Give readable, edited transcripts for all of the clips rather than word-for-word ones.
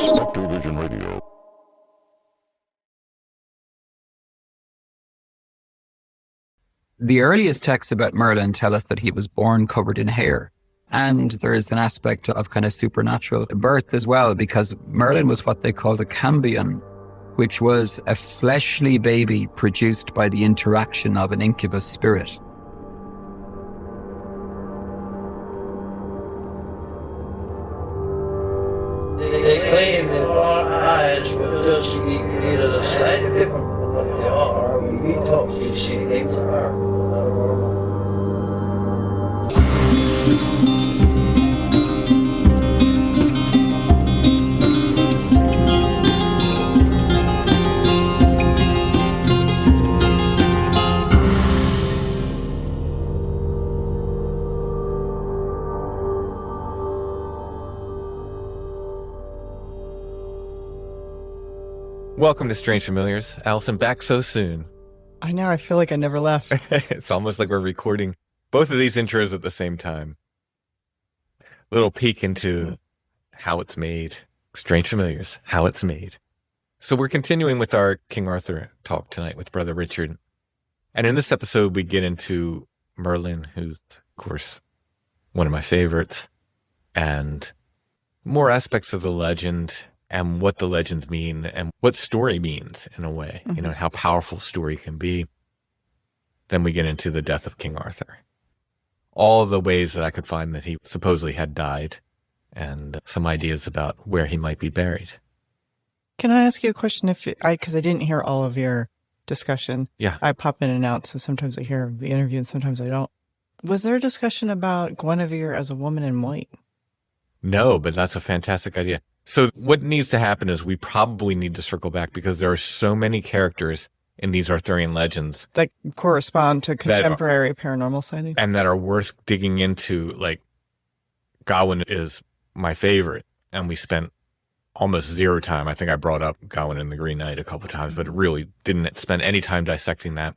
Spectrovision Radio. The earliest texts about Merlin tell us that he was born covered in hair. And there is an aspect of kind of supernatural birth as well, because Merlin was what they called a cambion, which was a fleshly baby produced by the interaction of an incubus spirit. They claim that our eyes will just be created a slightly different from what they are. We talk, we see things are not normal. Welcome to Strange Familiars. Allison, back so soon. I know, I feel like I never left. It's almost like we're recording both of these intros at the same time. Little peek into how it's made. Strange Familiars, how it's made. So we're continuing with our King Arthur talk tonight with Brother Richard. And in this episode, we get into Merlin, who's, of course, one of my favorites, and more aspects of the legend and what the legends mean and what story means in a way, you know, and how powerful story can be. Then we get into the death of King Arthur. All of the ways that I could find that he supposedly had died and some ideas about where he might be buried. Can I ask you a question? Because I didn't hear all of your discussion. Yeah. I pop in and out, so sometimes I hear the interview and sometimes I don't. Was there a discussion about Guinevere as a woman in white? No, but that's a fantastic idea. So what needs to happen is we probably need to circle back because there are so many characters in these Arthurian legends That correspond to contemporary paranormal sightings? and that are worth digging into. Like, Gawain is my favorite, and we spent almost zero time. I think I brought up Gawain and the Green Knight a couple of times, but really didn't spend any time dissecting that.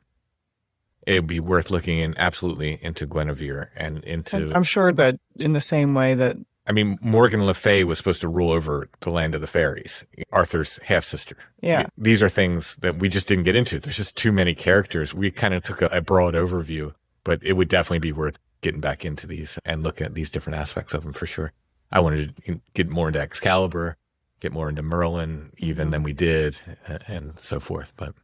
It would be worth looking in absolutely into Guinevere and into... And I'm sure that in the same way that... I mean, Morgan Le Fay was supposed to rule over the land of the fairies, Arthur's half-sister. Yeah. These are things that we just didn't get into. There's just too many characters. We kind of took a broad overview, but it would definitely be worth getting back into these and looking at these different aspects of them for sure. I wanted to get more into Excalibur, get more into Merlin even than we did, and so forth. But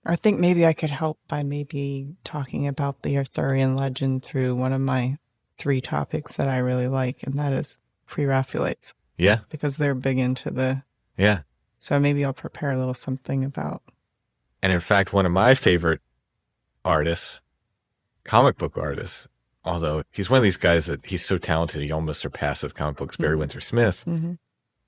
I think maybe I could help by maybe talking about the Arthurian legend through one of my 3 topics that I really like, and that is Pre-Raphaelites. yeah, Because they're big into the... yeah. So maybe I'll prepare a little something about... And in fact, one of my favorite artists, comic book artists, although he's one of these guys that he's so talented, he almost surpasses comic books, Barry Windsor Smith,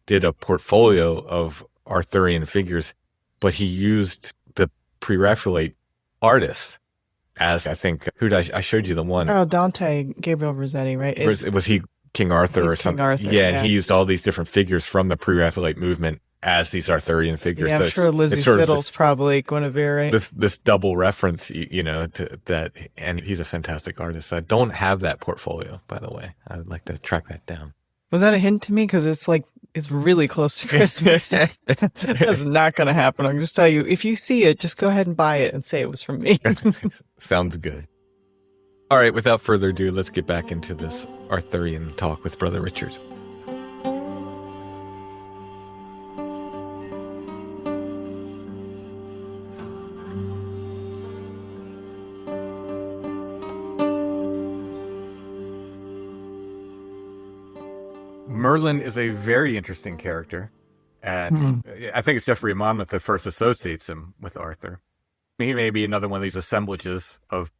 did a portfolio of Arthurian figures, but he used the Pre-Raphaelite artists as, I think, I showed you the one. Oh, Dante, Gabriel Rossetti, right? Was he King Arthur or King something? Arthur, yeah, and yeah. he used all these different figures from the Pre-Raphaelite movement as these Arthurian figures. Yeah, I'm So sure Lizzie it's sort of Fiddle's probably Guinevere, right? this double reference, you know, to that, and he's a fantastic artist. I don't have that portfolio, by the way. I would like to track that down. Was that a hint to me? Because it's like, it's really close to Christmas. That's not going to happen. I'm just tell you, if you see it, just go ahead and buy it and say it was from me. Sounds good. All right, without further ado, let's get back into this Arthurian talk with Brother Richard. Merlin is a very interesting character, and I think it's Geoffrey Monmouth that first associates him with Arthur. He may be another one of these assemblages of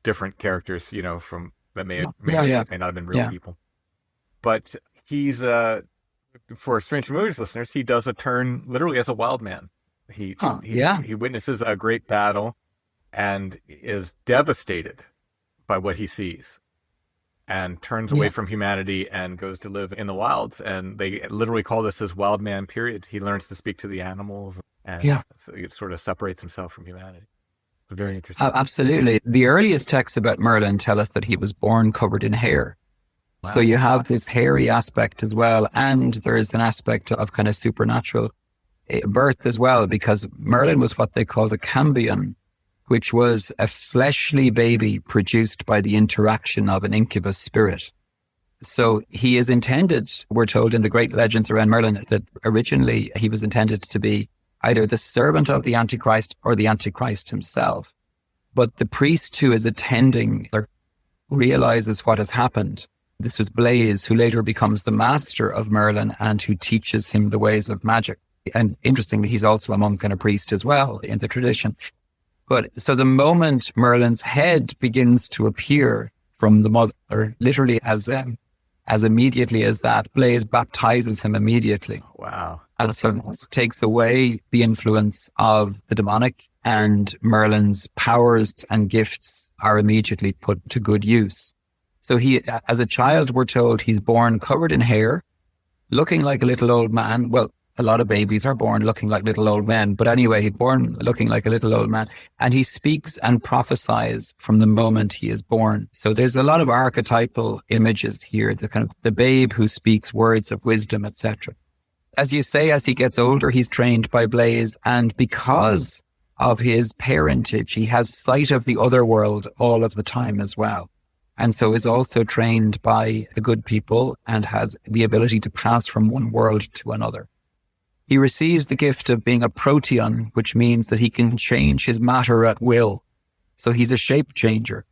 different characters, you know, from that may not have been real people. But he's for Strange Familiars listeners, he does a turn literally as a wild man. He witnesses a great battle and is devastated by what he sees, and turns away from humanity and goes to live in the wilds. And they literally call this his wild man period. He learns to speak to the animals, and so it sort of separates himself from humanity. It's very interesting. Absolutely. The earliest texts about Merlin tell us that he was born covered in hair. So you have this hairy aspect as well, and there's an aspect of kind of supernatural birth as well, because Merlin was what they called a cambion, which was a fleshly baby produced by the interaction of an incubus spirit. So he is intended, we're told in the great legends around Merlin, that originally he was intended to be either the servant of the Antichrist or the Antichrist himself. But the priest who is attending realizes what has happened. This was Blaise, who later becomes the master of Merlin and who teaches him the ways of magic. And interestingly, he's also a monk and a priest as well in the tradition. But so the moment Merlin's head begins to appear from the mother, literally as immediately as that, Blaise baptizes him immediately. Wow. And so this takes away the influence of the demonic, and Merlin's powers and gifts are immediately put to good use. So he, as a child, we're told he's born covered in hair, looking like a little old man. Well, a lot of babies are born looking like little old men, but anyway, he's born looking like a little old man, and he speaks and prophesies from the moment he is born. So there's a lot of archetypal images here, the kind of the babe who speaks words of wisdom, etc. As you say, as he gets older, he's trained by Blaise, and because of his parentage, he has sight of the other world all of the time as well. And so is also trained by the good people and has the ability to pass from one world to another. He receives the gift of being a protean, which means that he can change his matter at will. So he's a shape changer.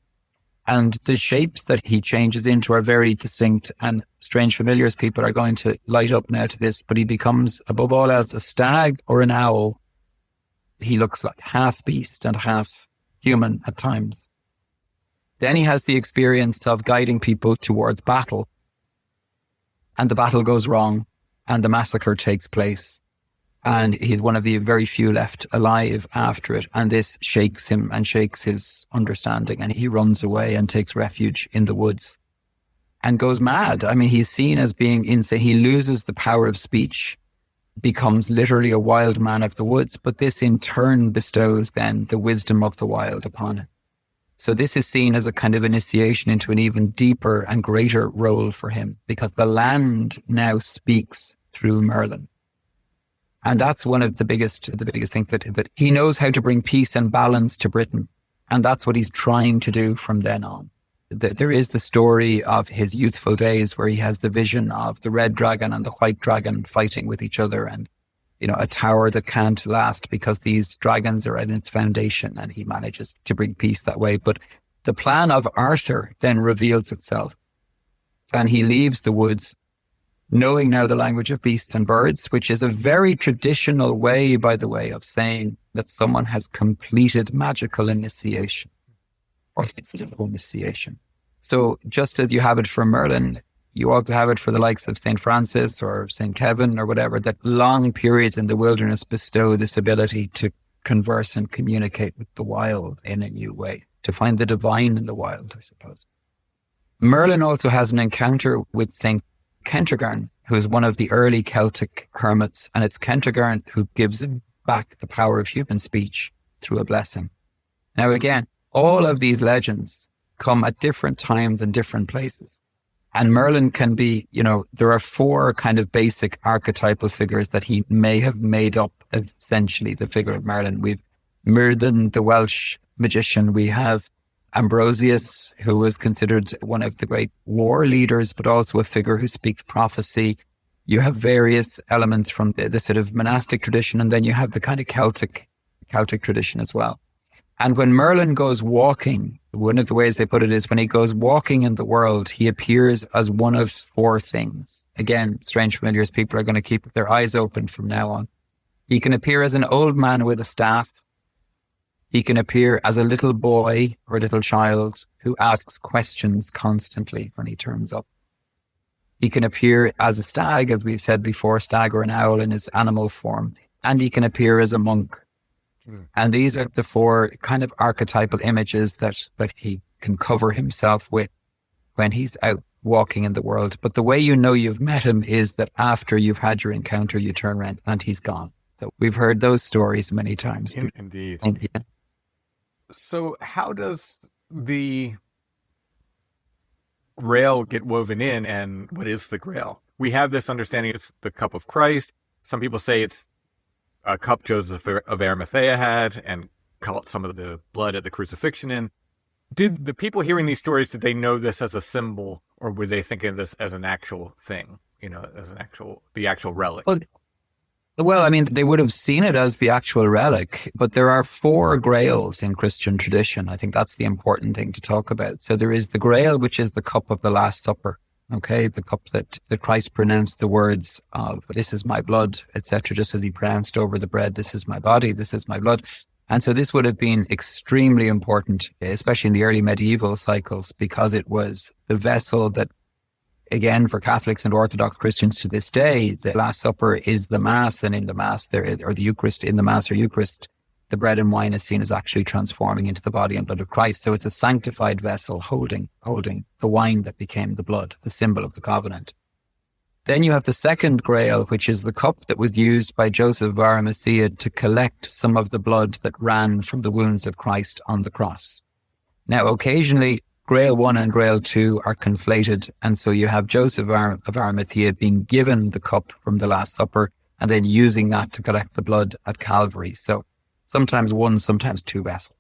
And the shapes that he changes into are very distinct, and strange familiars people are going to light up now to this, but he becomes, above all else, a stag or an owl. He looks like half beast and half human at times. Then he has the experience of guiding people towards battle. And the battle goes wrong and the massacre takes place. And he's one of the very few left alive after it. And this shakes him and shakes his understanding. And he runs away and takes refuge in the woods and goes mad. I mean, he's seen as being insane. He loses the power of speech, becomes literally a wild man of the woods. But this in turn bestows then the wisdom of the wild upon him. So this is seen as a kind of initiation into an even deeper and greater role for him, because the land now speaks through Merlin. And that's one of the biggest things, that he knows how to bring peace and balance to Britain. And that's what he's trying to do from then on. There is the story of his youthful days where he has the vision of the red dragon and the white dragon fighting with each other, and a tower that can't last because these dragons are in its foundation, and he manages to bring peace that way. But the plan of Arthur then reveals itself, and he leaves the woods knowing now the language of beasts and birds, which is a very traditional way, by the way, of saying that someone has completed magical initiation or mystical initiation. So just as you have it for Merlin, you also have it for the likes of St. Francis or St. Kevin or whatever, that long periods in the wilderness bestow this ability to converse and communicate with the wild in a new way, to find the divine in the wild, I suppose. Merlin also has an encounter with St. Kentigern, who is one of the early Celtic hermits, and it's Kentigern who gives him back the power of human speech through a blessing. Now again, all of these legends come at different times and different places. And Merlin can be, there are four kind of basic archetypal figures that he may have made up essentially the figure of Merlin. We've Merlin, the Welsh magician. We have Ambrosius, who was considered one of the great war leaders, but also a figure who speaks prophecy. You have various elements from the sort of monastic tradition, and then you have the kind of Celtic tradition as well. And when Merlin goes walking, one of the ways they put it is when he goes walking in the world, he appears as one of four things. Again, strange familiars people are going to keep their eyes open from now on. He can appear as an old man with a staff. He can appear as a little boy or a little child who asks questions constantly when he turns up. He can appear as a stag, as we've said before, stag or an owl in his animal form. And he can appear as a monk. And these are the four kind of archetypal images that he can cover himself with when he's out walking in the world. But the way you know you've met him is that after you've had your encounter, you turn around and he's gone. So we've heard those stories many times. Indeed. Yeah. So how does the Grail get woven in, and what is the Grail? We have this understanding it's the cup of Christ. Some people say it's a cup Joseph of Arimathea had and call it some of the blood at the crucifixion in. Did the people hearing these stories, did they know this as a symbol, or were they thinking of this as an actual thing, as the actual relic? Well, I mean, they would have seen it as the actual relic, but there are 4 grails in Christian tradition. I think that's the important thing to talk about. So there is the Grail, which is the cup of the Last Supper, okay? The cup that Christ pronounced the words of, this is my blood, etc., just as he pronounced over the bread, this is my body, this is my blood. And so this would have been extremely important, especially in the early medieval cycles, because it was the vessel that, again, for Catholics and Orthodox Christians to this day, the Last Supper is the Mass, and in the Mass, or the Eucharist, in the Mass or Eucharist, the bread and wine is seen as actually transforming into the body and blood of Christ. So it's a sanctified vessel holding the wine that became the blood, the symbol of the covenant. Then you have the second Grail, which is the cup that was used by Joseph of Arimathea to collect some of the blood that ran from the wounds of Christ on the cross. Now, occasionally, Grail 1 and Grail 2 are conflated, and so you have Joseph of Arimathea being given the cup from the Last Supper and then using that to collect the blood at Calvary. So sometimes 1, sometimes 2 vessels.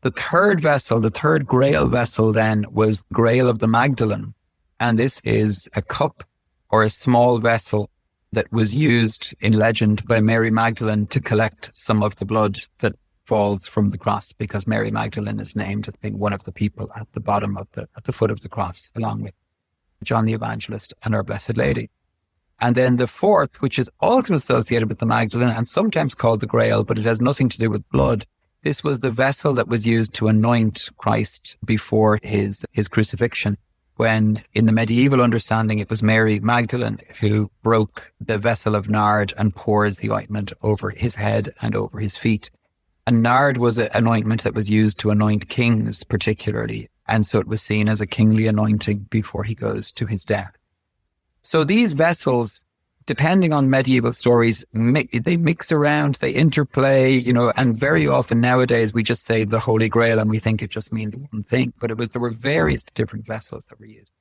The third vessel, the third Grail vessel then, was Grail of the Magdalene, and this is a cup or a small vessel that was used in legend by Mary Magdalene to collect some of the blood that falls from the cross, because Mary Magdalene is named as being one of the people at the bottom of at the foot of the cross, along with John the Evangelist and Our Blessed Lady. And then the fourth, which is also associated with the Magdalene and sometimes called the Grail, but it has nothing to do with blood. This was the vessel that was used to anoint Christ before his crucifixion, when in the medieval understanding, it was Mary Magdalene who broke the vessel of nard and pours the ointment over his head and over his feet. And nard was an ointment that was used to anoint kings particularly. And so it was seen as a kingly anointing before he goes to his death. So these vessels, depending on medieval stories, they mix around, they interplay, and very often nowadays we just say the Holy Grail and we think it just means one thing, but there were various different vessels that were used.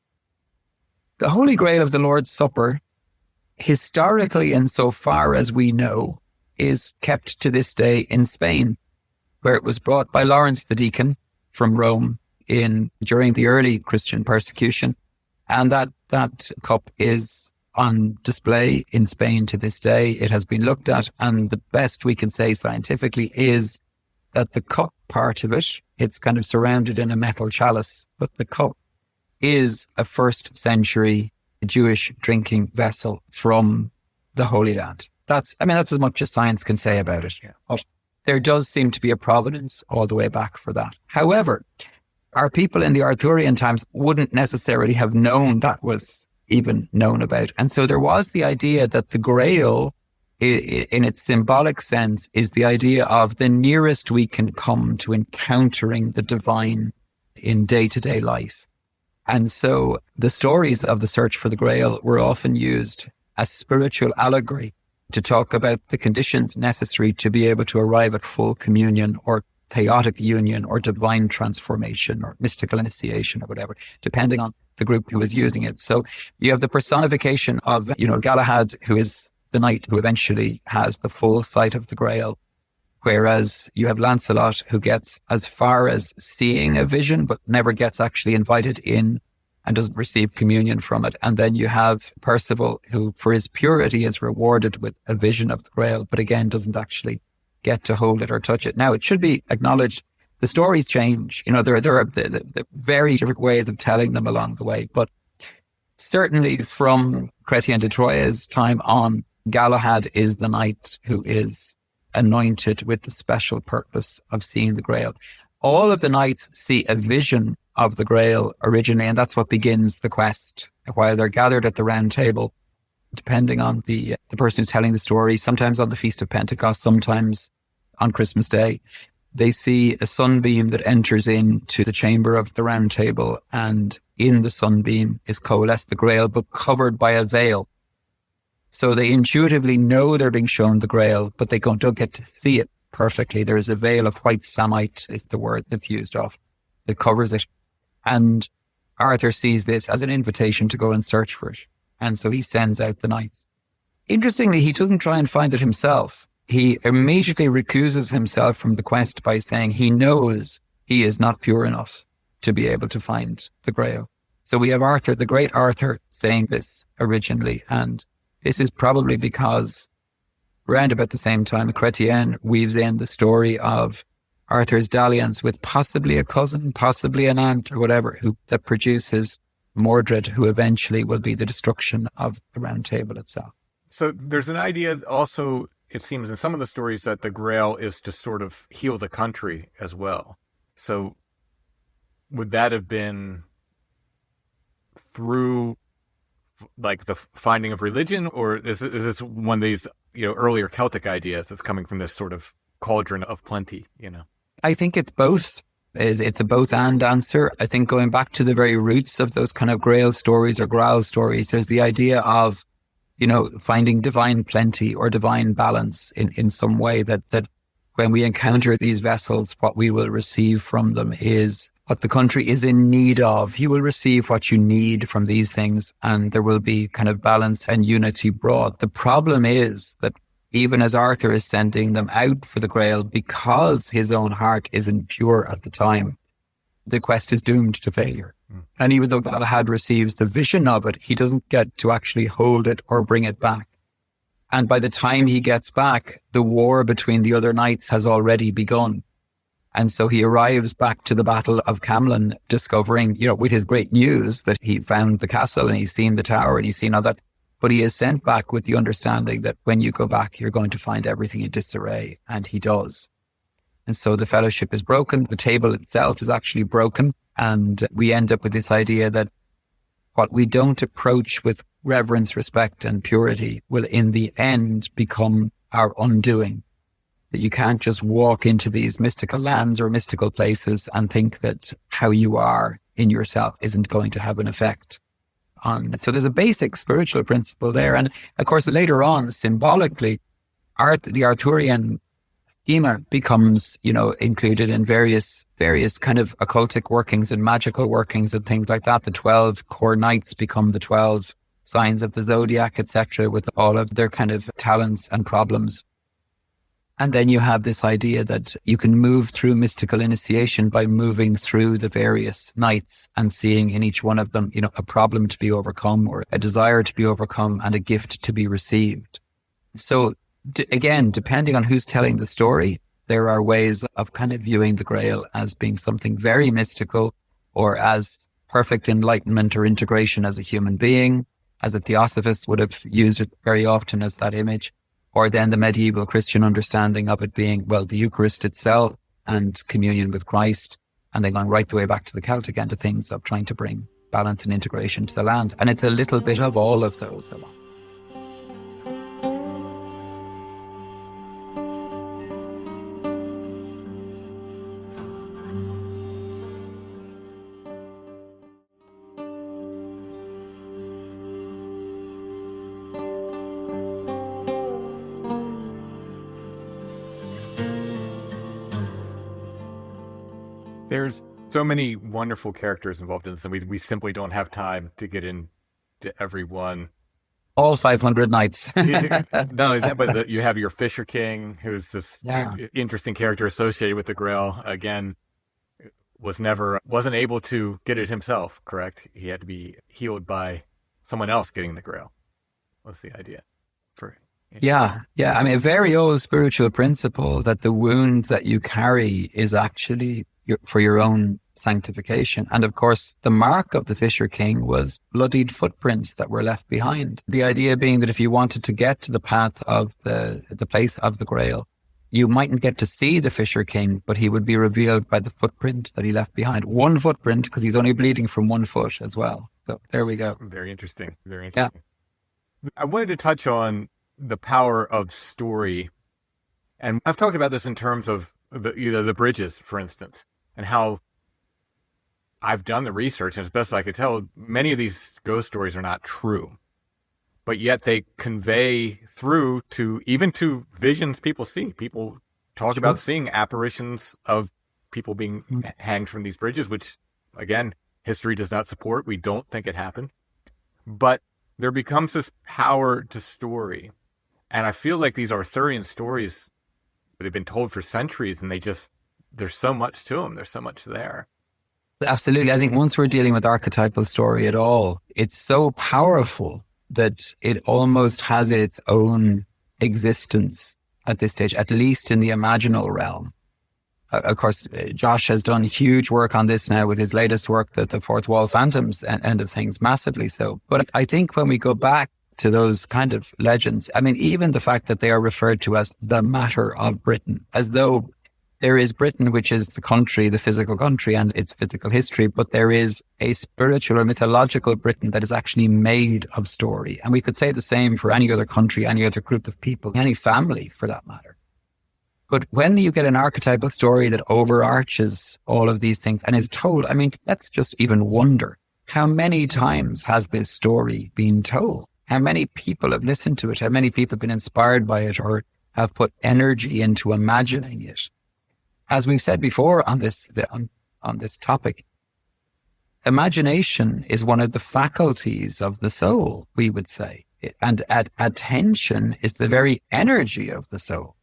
The Holy Grail of the Lord's Supper, historically and so far as we know, is kept to this day in Spain, where it was brought by Lawrence the Deacon from Rome during the early Christian persecution. And that cup is on display in Spain to this day. It has been looked at, and the best we can say scientifically is that the cup part of it, it's kind of surrounded in a metal chalice, but the cup is a 1st century Jewish drinking vessel from the Holy Land. That's as much as science can say about it. Yeah. But there does seem to be a provenance all the way back for that. However, our people in the Arthurian times wouldn't necessarily have known that was even known about. And so there was the idea that the Grail, in its symbolic sense, is the idea of the nearest we can come to encountering the divine in day-to-day life. And so the stories of the search for the Grail were often used as spiritual allegory to talk about the conditions necessary to be able to arrive at full communion or theotic union or divine transformation or mystical initiation or whatever, depending on the group who is using it. So you have the personification of, Galahad, who is the knight who eventually has the full sight of the Grail, whereas you have Lancelot, who gets as far as seeing a vision, but never gets actually invited in and doesn't receive communion from it. And then you have Percival, who for his purity is rewarded with a vision of the Grail, but again doesn't actually get to hold it or touch it. Now, it should be acknowledged, the stories change. There are the very different ways of telling them along the way. But certainly from Chrétien de Troyes' time on, Galahad is the knight who is anointed with the special purpose of seeing the Grail. All of the knights see a vision of the Grail originally, and that's what begins the quest while they're gathered at the round table, depending on the person who's telling the story, sometimes on the Feast of Pentecost, sometimes on Christmas Day. They see a sunbeam that enters into the chamber of the round table, and in the sunbeam is coalesced the Grail, but covered by a veil. So they intuitively know they're being shown the Grail, but they don't get to see it perfectly. There is a veil of white samite, is the word that's used of, that covers it. And Arthur sees this as an invitation to go and search for it. And so he sends out the knights. Interestingly, he doesn't try and find it himself. He immediately recuses himself from the quest by saying he knows he is not pure enough to be able to find the Grail. So we have Arthur, the great Arthur, saying this originally. And this is probably because around about the same time, Chrétien weaves in the story of Arthur's dalliance with possibly a cousin, possibly an aunt or whatever, that produces Mordred, who eventually will be the destruction of the Round Table itself. So there's an idea also, it seems in some of the stories, that the Grail is to sort of heal the country as well. So would that have been through like the finding of religion, or is this one of these, earlier Celtic ideas that's coming from this sort of cauldron of plenty, I think it's both. It's a both and answer. I think going back to the very roots of those kind of Grail stories or Graal stories, there's the idea of, finding divine plenty or divine balance in some way, that when we encounter these vessels, what we will receive from them is what the country is in need of. You will receive what you need from these things, and there will be kind of balance and unity brought. The problem is that even as Arthur is sending them out for the Grail, because his own heart isn't pure at the time, the quest is doomed to failure. And even though Galahad receives the vision of it, he doesn't get to actually hold it or bring it back. And by the time he gets back, the war between the other knights has already begun. And so he arrives back to the Battle of Camlan, discovering, with his great news that he found the castle and he's seen the tower and he's seen all that. But he is sent back with the understanding that when you go back, you're going to find everything in disarray. And he does. And so the fellowship is broken. The table itself is actually broken. And we end up with this idea that what we don't approach with reverence, respect, and purity will in the end become our undoing. That you can't just walk into these mystical lands or mystical places and think that how you are in yourself isn't going to have an effect on. So there's a basic spiritual principle there. And of course, later on, symbolically, the Arthurian schema becomes, included in various kind of occultic workings and magical workings and things like that. The 12 core knights become the 12 signs of the zodiac, etc., with all of their kind of talents and problems. And then you have this idea that you can move through mystical initiation by moving through the various nights and seeing in each one of them, a problem to be overcome or a desire to be overcome and a gift to be received. So again, depending on who's telling the story, there are ways of kind of viewing the Grail as being something very mystical or as perfect enlightenment or integration as a human being, as a theosophist would have used it very often as that image. Or then the medieval Christian understanding of it being, well, the Eucharist itself and communion with Christ, and then going right the way back to the Celtic end of things of trying to bring balance and integration to the land. And it's a little bit of all of those. There's so many wonderful characters involved in this, and we simply don't have time to get into every one. All 500 knights. Not only that, but you have your Fisher King, who's this interesting character associated with the Grail. Again, wasn't able to get it himself, correct? He had to be healed by someone else getting the Grail. What's the idea? Yeah. I mean, a very old spiritual principle that the wound that you carry is actually for your own sanctification. And of course, the mark of the Fisher King was bloodied footprints that were left behind. The idea being that if you wanted to get to the path of the place of the Grail, you mightn't get to see the Fisher King, but he would be revealed by the footprint that he left behind. One footprint, because he's only bleeding from one foot as well. So there we go. Very interesting. Very interesting. Yeah. I wanted to touch on the power of story. And I've talked about this in terms of the bridges, for instance, and how I've done the research, and as best I could tell, many of these ghost stories are not true, but yet they convey through to visions people see. People talk about seeing apparitions of people being hanged from these bridges, which again history does not support. We don't think it happened. But there becomes this power to story. And I feel like these Arthurian stories that have been told for centuries, and there's so much to them. There's so much there. Absolutely. I think once we're dealing with archetypal story at all, it's so powerful that it almost has its own existence at this stage, at least in the imaginal realm. Of course, Josh has done huge work on this now with his latest work, the Fourth Wall Phantoms end of things, massively so. But I think when we go back to those kind of legends, I mean, even the fact that they are referred to as the matter of Britain, as though there is Britain, which is the country, the physical country and its physical history, but there is a spiritual or mythological Britain that is actually made of story. And we could say the same for any other country, any other group of people, any family for that matter. But when you get an archetypal story that overarches all of these things and is told, I mean, let's just even wonder, how many times has this story been told? How many people have listened to it? How many people have been inspired by it or have put energy into imagining it? As we've said before on this topic, imagination is one of the faculties of the soul, we would say. And attention is the very energy of the soul.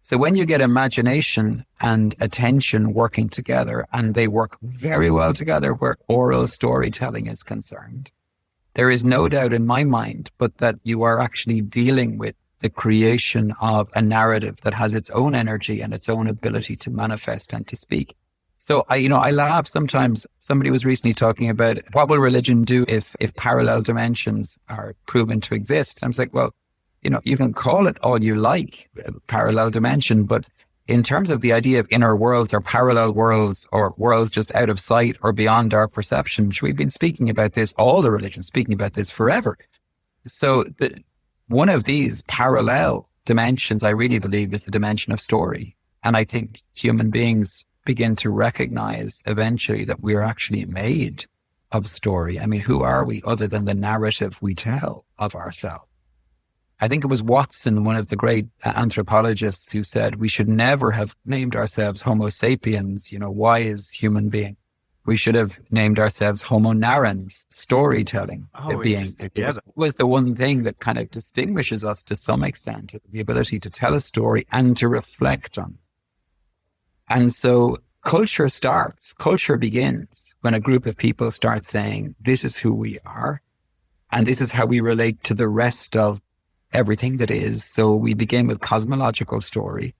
So when you get imagination and attention working together, and they work very well together where oral storytelling is concerned, there is no doubt in my mind but that you are actually dealing with the creation of a narrative that has its own energy and its own ability to manifest and to speak. So I laugh sometimes. Somebody was recently talking about what will religion do if parallel dimensions are proven to exist. And I was like, well, you can call it all you like, parallel dimension, but in terms of the idea of inner worlds or parallel worlds or worlds just out of sight or beyond our perception, we've been speaking about this, all the religions speaking about this forever. So one of these parallel dimensions, I really believe, is the dimension of story. And I think human beings begin to recognize eventually that we are actually made of story. I mean, who are we other than the narrative we tell of ourselves? I think it was Watson, one of the great anthropologists, who said we should never have named ourselves Homo sapiens, wise human being. We should have named ourselves Homo narrans, storytelling being. It was the one thing that kind of distinguishes us to some extent, the ability to tell a story and to reflect on it. And so culture begins when a group of people start saying, this is who we are, and this is how we relate to the rest of everything that is. So we begin with cosmological story,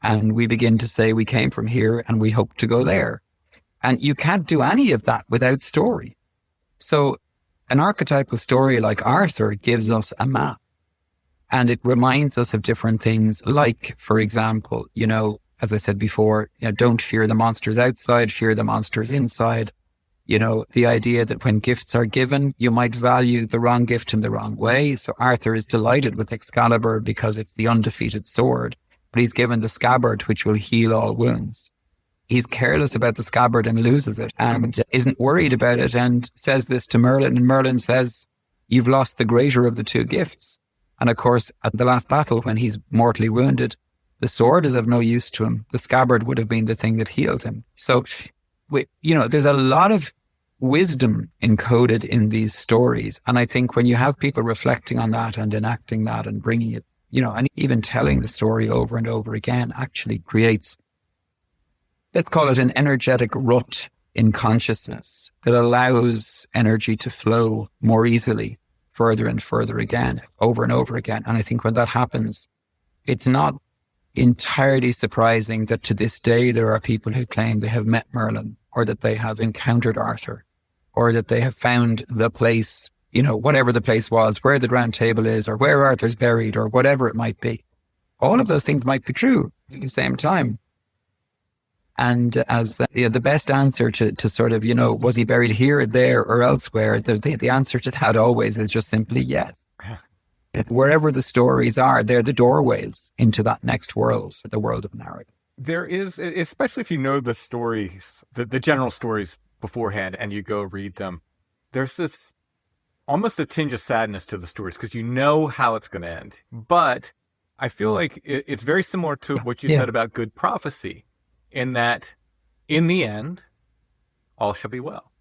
and we begin to say we came from here and we hope to go there. And you can't do any of that without story. So an archetypal story like Arthur gives us a map, and it reminds us of different things. Like, for example, as I said before, don't fear the monsters outside, fear the monsters inside. The idea that when gifts are given, you might value the wrong gift in the wrong way. So Arthur is delighted with Excalibur because it's the undefeated sword, but he's given the scabbard, which will heal all wounds. He's careless about the scabbard and loses it and isn't worried about it and says this to Merlin. And Merlin says, you've lost the greater of the two gifts. And of course, at the last battle, when he's mortally wounded, the sword is of no use to him. The scabbard would have been the thing that healed him. So, there's a lot of wisdom encoded in these stories. And I think when you have people reflecting on that and enacting that and bringing it, and even telling the story over and over again actually creates, let's call it an energetic rut in consciousness that allows energy to flow more easily further and further again, over and over again. And I think when that happens, it's not entirely surprising that to this day there are people who claim they have met Merlin, or that they have encountered Arthur, or that they have found the place, whatever the place was, where the round table is, or where Arthur's buried, or whatever it might be. All of those things might be true at the same time. And as the best answer to sort of, was he buried here, there, or elsewhere? The answer to that always is just simply yes. Wherever the stories are, they're the doorways into that next world, the world of narrative. There is, especially if you know the stories, the general stories beforehand, and you go read them, there's this almost a tinge of sadness to the stories because you know how it's going to end. But I feel like it's very similar to what you said about good prophecy, in that in the end, all shall be well.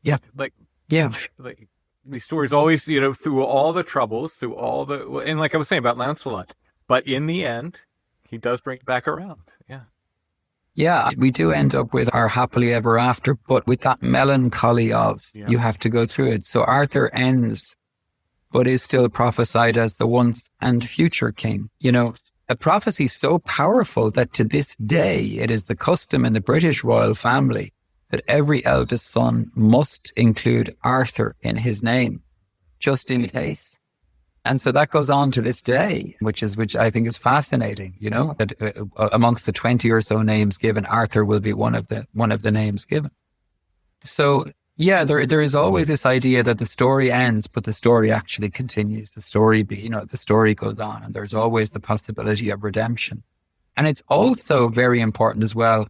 Yeah. Like, Yeah. like these stories always, through all the troubles, through all and like I was saying about Lancelot, but in the end, he does bring it back around. Yeah. Yeah, we do end up with our happily ever after, but with that melancholy of you have to go through it. So Arthur ends, but is still prophesied as the once and future king. A prophecy so powerful that to this day, it is the custom in the British royal family that every eldest son must include Arthur in his name, just in case. And so that goes on to this day, which I think is fascinating, that amongst the 20 or so names given, Arthur will be one of the names given. So yeah, there is always this idea that the story ends, but the story actually continues. The story goes on, and there's always the possibility of redemption. And it's also very important as well,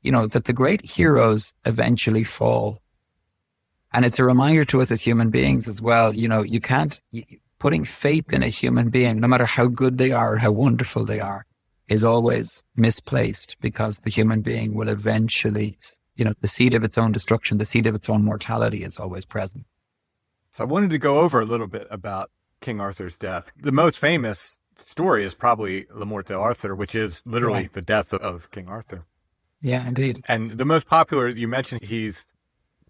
that the great heroes eventually fall. And it's a reminder to us as human beings as well, you can't... Putting faith in a human being, no matter how good they are, how wonderful they are, is always misplaced, because the human being will eventually, the seed of its own destruction, the seed of its own mortality is always present. So I wanted to go over a little bit about King Arthur's death. The most famous story is probably La Mort d'Arthur, which is literally the death of King Arthur. Yeah, indeed. And the most popular, you mentioned,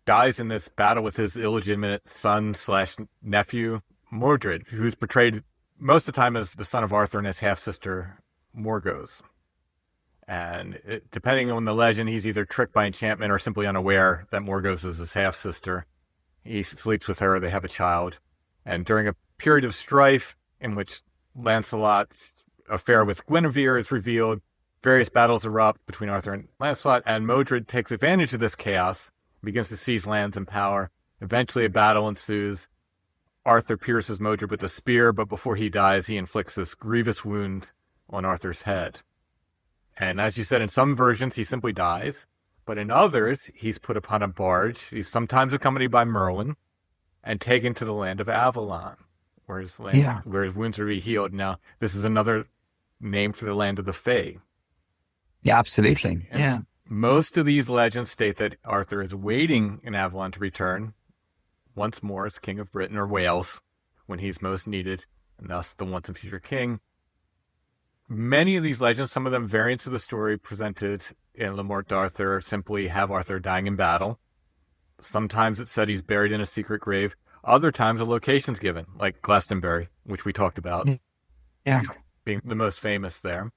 dies in this battle with his illegitimate son/nephew, Mordred, who's portrayed most of the time as the son of Arthur and his half-sister Morgause. And depending on the legend, he's either tricked by enchantment or simply unaware that Morgause is his half-sister. He sleeps with her, they have a child. And during a period of strife in which Lancelot's affair with Guinevere is revealed, various battles erupt between Arthur and Lancelot, and Mordred takes advantage of this chaos, begins to seize lands and power. Eventually a battle ensues. Arthur pierces Mordred with a spear, but before he dies, he inflicts this grievous wound on Arthur's head. And as you said, in some versions, he simply dies, but in others, he's put upon a barge. He's sometimes accompanied by Merlin and taken to the land of Avalon, where his wounds are healed. Now, this is another name for the land of the Fae. Yeah, absolutely. And yeah. Most of these legends state that Arthur is waiting in Avalon to return once more as King of Britain or Wales when he's most needed, and thus the once and future king. Many of these legends, some of them variants of the story presented in La Mort d'Arthur, simply have Arthur dying in battle. Sometimes it's said he's buried in a secret grave. Other times a location's given, like Glastonbury, which we talked about, being the most famous there.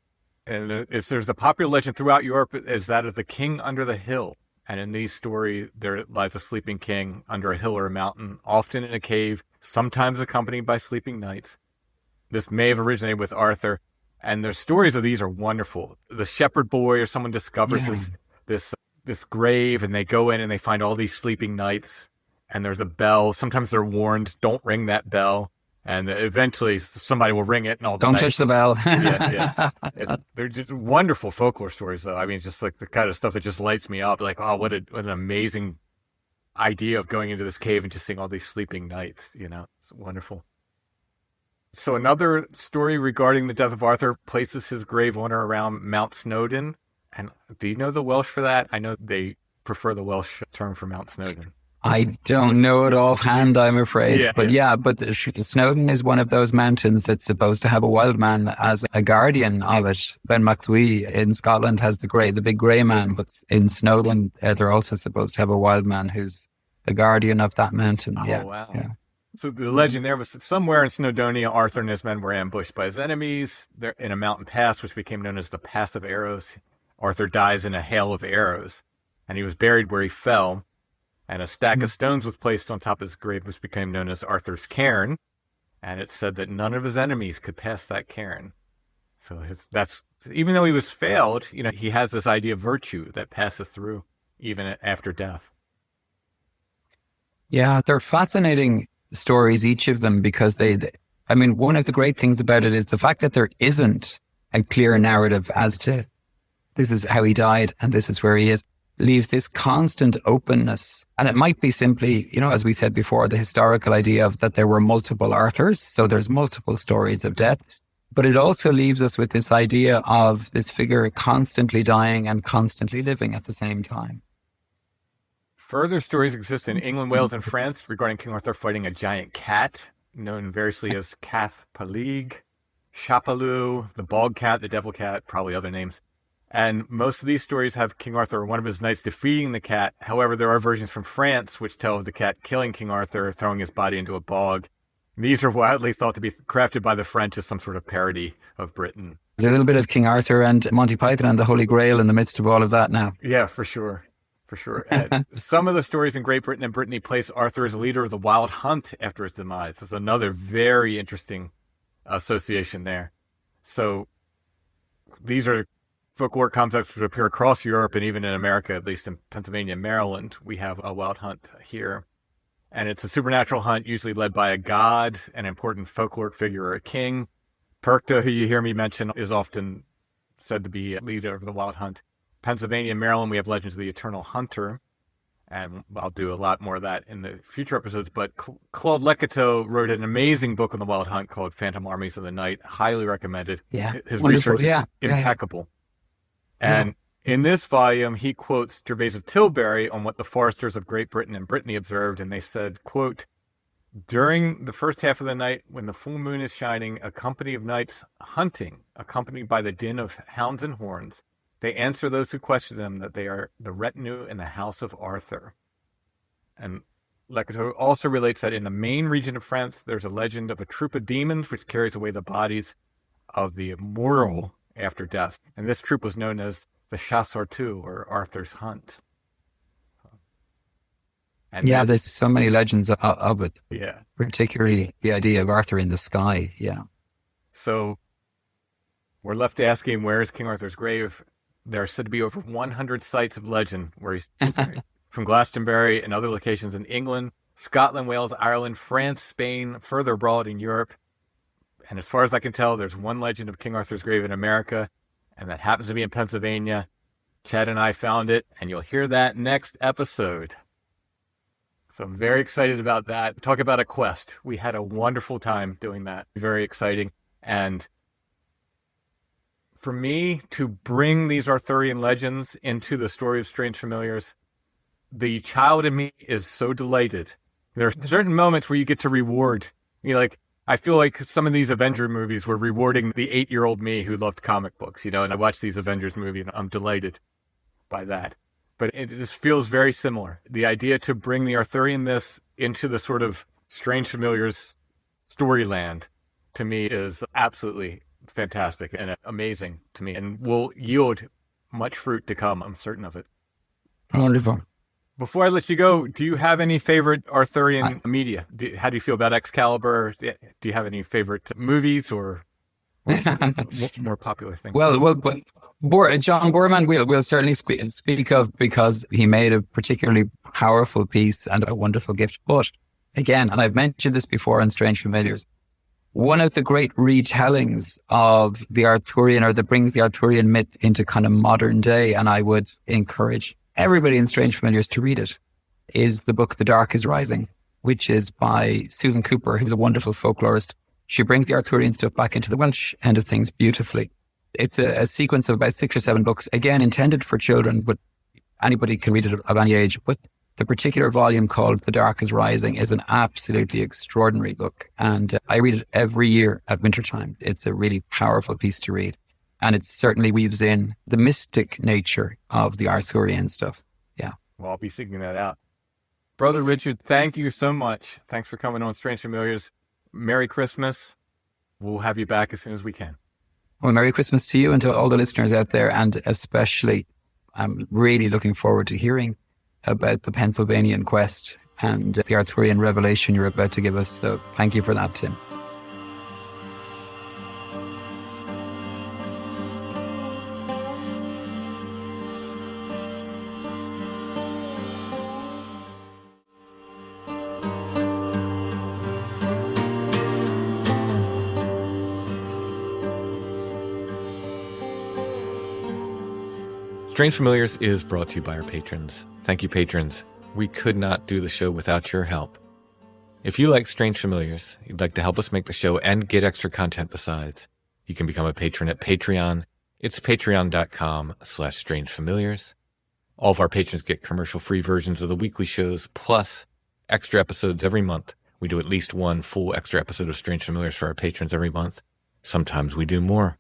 And there's a popular legend throughout Europe is that of the king under the hill. And in these stories, there lies a sleeping king under a hill or a mountain, often in a cave, sometimes accompanied by sleeping knights. This may have originated with Arthur, and the stories of these are wonderful. The shepherd boy or someone discovers this grave, and they go in and they find all these sleeping knights, and there's a bell. Sometimes they're warned, don't ring that bell. And eventually somebody will ring it and all the Don't touch the bell. They're just wonderful folklore stories, though. I mean, just like the kind of stuff that just lights me up. Like, oh, what an amazing idea of going into this cave and just seeing all these sleeping knights, It's wonderful. So another story regarding the death of Arthur places his grave on or around Mount Snowdon. And do you know the Welsh for that? I know they prefer the Welsh term for Mount Snowdon. I don't know it offhand, I'm afraid. But Snowdon is one of those mountains that's supposed to have a wild man as a guardian of it. Ben Macdui in Scotland has the big grey man, but in Snowdon, they're also supposed to have a wild man who's the guardian of that mountain. Oh, wow. Yeah. So the legend there was somewhere in Snowdonia, Arthur and his men were ambushed by his enemies. They're in a mountain pass, which became known as the Pass of Arrows. Arthur dies in a hail of arrows, and he was buried where he fell. And a stack of stones was placed on top of his grave, which became known as Arthur's cairn. And it said that none of his enemies could pass that cairn. So even though he was failed, he has this idea of virtue that passes through even after death. Yeah, they're fascinating stories, each of them, because one of the great things about it is the fact that there isn't a clear narrative as to this is how he died and this is where he is. Leaves this constant openness. And it might be simply, as we said before, the historical idea of that there were multiple Arthurs, so there's multiple stories of death. But it also leaves us with this idea of this figure constantly dying and constantly living at the same time. Further stories exist in England, Wales, and France regarding King Arthur fighting a giant cat, known variously as Cath Palig, Chapalou, the Bog Cat, the Devil Cat, probably other names. And most of these stories have King Arthur or one of his knights defeating the cat. However, there are versions from France which tell of the cat killing King Arthur, throwing his body into a bog. These are widely thought to be crafted by the French as some sort of parody of Britain. There's a little bit of King Arthur and Monty Python and the Holy Grail in the midst of all of that now. Yeah, for sure. For sure. And some of the stories in Great Britain and Brittany place Arthur as a leader of the Wild Hunt after his demise. There's another very interesting association there. So these are folklore concepts which appear across Europe and even in America, at least in Pennsylvania and Maryland. We have a Wild Hunt here. And it's a supernatural hunt, usually led by a god, an important folkloric figure, or a king. Perkta, who you hear me mention, is often said to be a leader of the Wild Hunt. Pennsylvania and Maryland, we have Legends of the Eternal Hunter, and I'll do a lot more of that in the future episodes. But Claude Lecateau wrote an amazing book on the Wild Hunt called Phantom Armies of the Night. Highly recommended. Yeah, his wonderful. research is impeccable. And in this volume, he quotes Gervase of Tilbury on what the foresters of Great Britain and Brittany observed, and they said, quote, "During the first half of the night, when the full moon is shining, a company of knights hunting, accompanied by the din of hounds and horns, they answer those who question them that they are the retinue in the house of Arthur." And Lecateau also relates that in the main region of France, there's a legend of a troop of demons which carries away the bodies of the immortal after death. And this troop was known as the Chasseurs, or Arthur's Hunt. And yeah, there's so many legends of it. Yeah. Particularly the idea of Arthur in the sky. Yeah. So we're left asking, where is King Arthur's grave? There are said to be over 100 sites of legend where he's from Glastonbury and other locations in England, Scotland, Wales, Ireland, France, Spain, further abroad in Europe. And as far as I can tell, there's one legend of King Arthur's grave in America, and that happens to be in Pennsylvania. Chad and I found it, and you'll hear that next episode. So I'm very excited about that. Talk about a quest. We had a wonderful time doing that. Very exciting. And for me to bring these Arthurian legends into the story of Strange Familiars, the child in me is so delighted. There are certain moments where you get to reward. I feel like some of these Avenger movies were rewarding the 8-year-old me who loved comic books, and I watch these Avengers movies and I'm delighted by that. But this feels very similar. The idea to bring the Arthurian-ness into the sort of Strange Familiars storyland, to me, is absolutely fantastic and amazing to me, and will yield much fruit to come. I'm certain of it. Wonderful. Before I let you go, do you have any favorite Arthurian media? How do you feel about Excalibur? Do you have any favorite movies or more popular things? Well, John Borman we'll certainly speak of, because he made a particularly powerful piece and a wonderful gift. But again, and I've mentioned this before in Strange Familiars, one of the great retellings of the Arthurian, or that brings the Arthurian myth into kind of modern day, and I would encourage everybody in Strange Familiars to read it, is the book The Dark is Rising, which is by Susan Cooper, who's a wonderful folklorist. She brings the Arthurian stuff back into the Welsh end of things beautifully. It's a sequence of about 6 or 7 books, again, intended for children, but anybody can read it of any age. But the particular volume called The Dark is Rising is an absolutely extraordinary book. And I read it every year at wintertime. It's a really powerful piece to read. And it certainly weaves in the mystic nature of the Arthurian stuff. Yeah. Well, I'll be seeking that out. Brother Richard, thank you so much. Thanks for coming on Strange Familiars. Merry Christmas. We'll have you back as soon as we can. Well, Merry Christmas to you and to all the listeners out there. And especially, I'm really looking forward to hearing about the Pennsylvanian quest and the Arthurian revelation you're about to give us. So thank you for that, Tim. Strange Familiars is brought to you by our patrons. Thank you, patrons. We could not do the show without your help. If you like Strange Familiars, you'd like to help us make the show and get extra content besides, you can become a patron at Patreon. It's patreon.com/strangefamiliars. All of our patrons get commercial-free versions of the weekly shows, plus extra episodes every month. We do at least one full extra episode of Strange Familiars for our patrons every month. Sometimes we do more.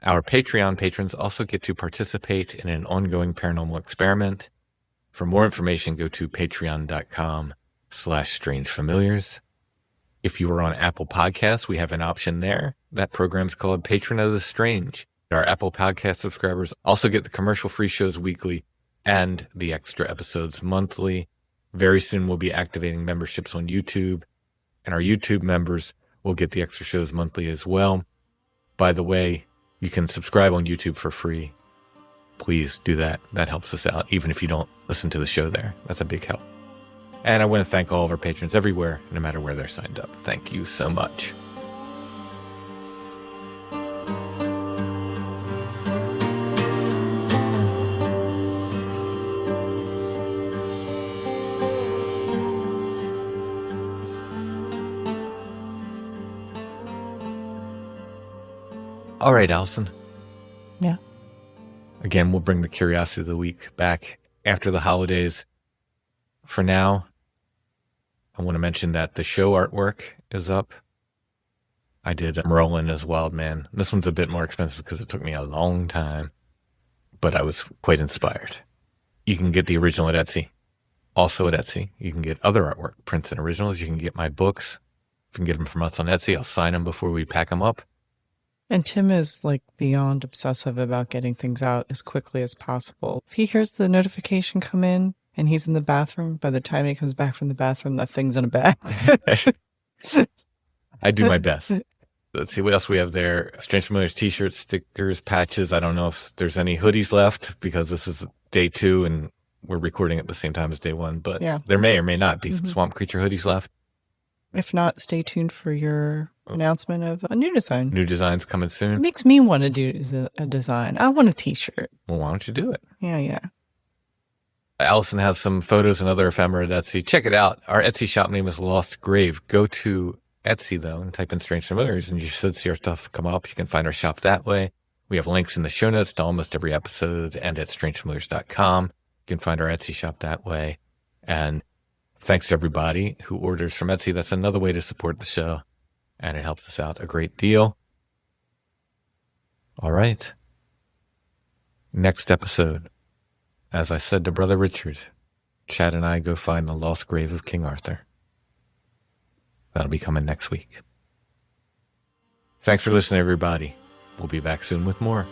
Our Patreon patrons also get to participate in an ongoing paranormal experiment. For more information, go to patreon.com/strangefamiliars. If you are on Apple Podcasts, we have an option there. That program's called Patron of the Strange. Our Apple Podcast subscribers also get the commercial-free shows weekly and the extra episodes monthly. Very soon we'll be activating memberships on YouTube, and our YouTube members will get the extra shows monthly as well. By the way, you can subscribe on YouTube for free. Please do that. That helps us out, even if you don't listen to the show there. That's a big help. And I want to thank all of our patrons everywhere, no matter where they're signed up. Thank you so much. All right, Allison. Yeah. Again, we'll bring the Curiosity of the Week back after the holidays. For now, I want to mention that the show artwork is up. I did Merlin as Wild Man. This one's a bit more expensive because it took me a long time, but I was quite inspired. You can get the original at Etsy. Also at Etsy, you can get other artwork, prints and originals. You can get my books. If you can get them from us on Etsy, I'll sign them before we pack them up. And Tim is like beyond obsessive about getting things out as quickly as possible. If he hears the notification come in and he's in the bathroom, by the time he comes back from the bathroom, that thing's in a bag. I do my best. Let's see what else we have there. Strange Familiars t-shirts, stickers, patches. I don't know if there's any hoodies left because this is day 2 and we're recording at the same time as day 1, but yeah, there may or may not be some Swamp Creature hoodies left. If not, stay tuned for your announcement of a new design. New designs coming soon. It makes me want to do a design. I want a t-shirt. Well, why don't you do it? Yeah. Allison has some photos and other ephemera at Etsy. Check it out. Our Etsy shop name is Lost Grave. Go to Etsy, though, and type in Strange Familiars, and you should see our stuff come up. You can find our shop that way. We have links in the show notes to almost every episode and at strangefamiliars.com. You can find our Etsy shop that way. And thanks to everybody who orders from Etsy. That's another way to support the show, and it helps us out a great deal. All right. Next episode. As I said to Brother Richard, Chad and I go find the lost grave of King Arthur. That'll be coming next week. Thanks for listening, everybody. We'll be back soon with more.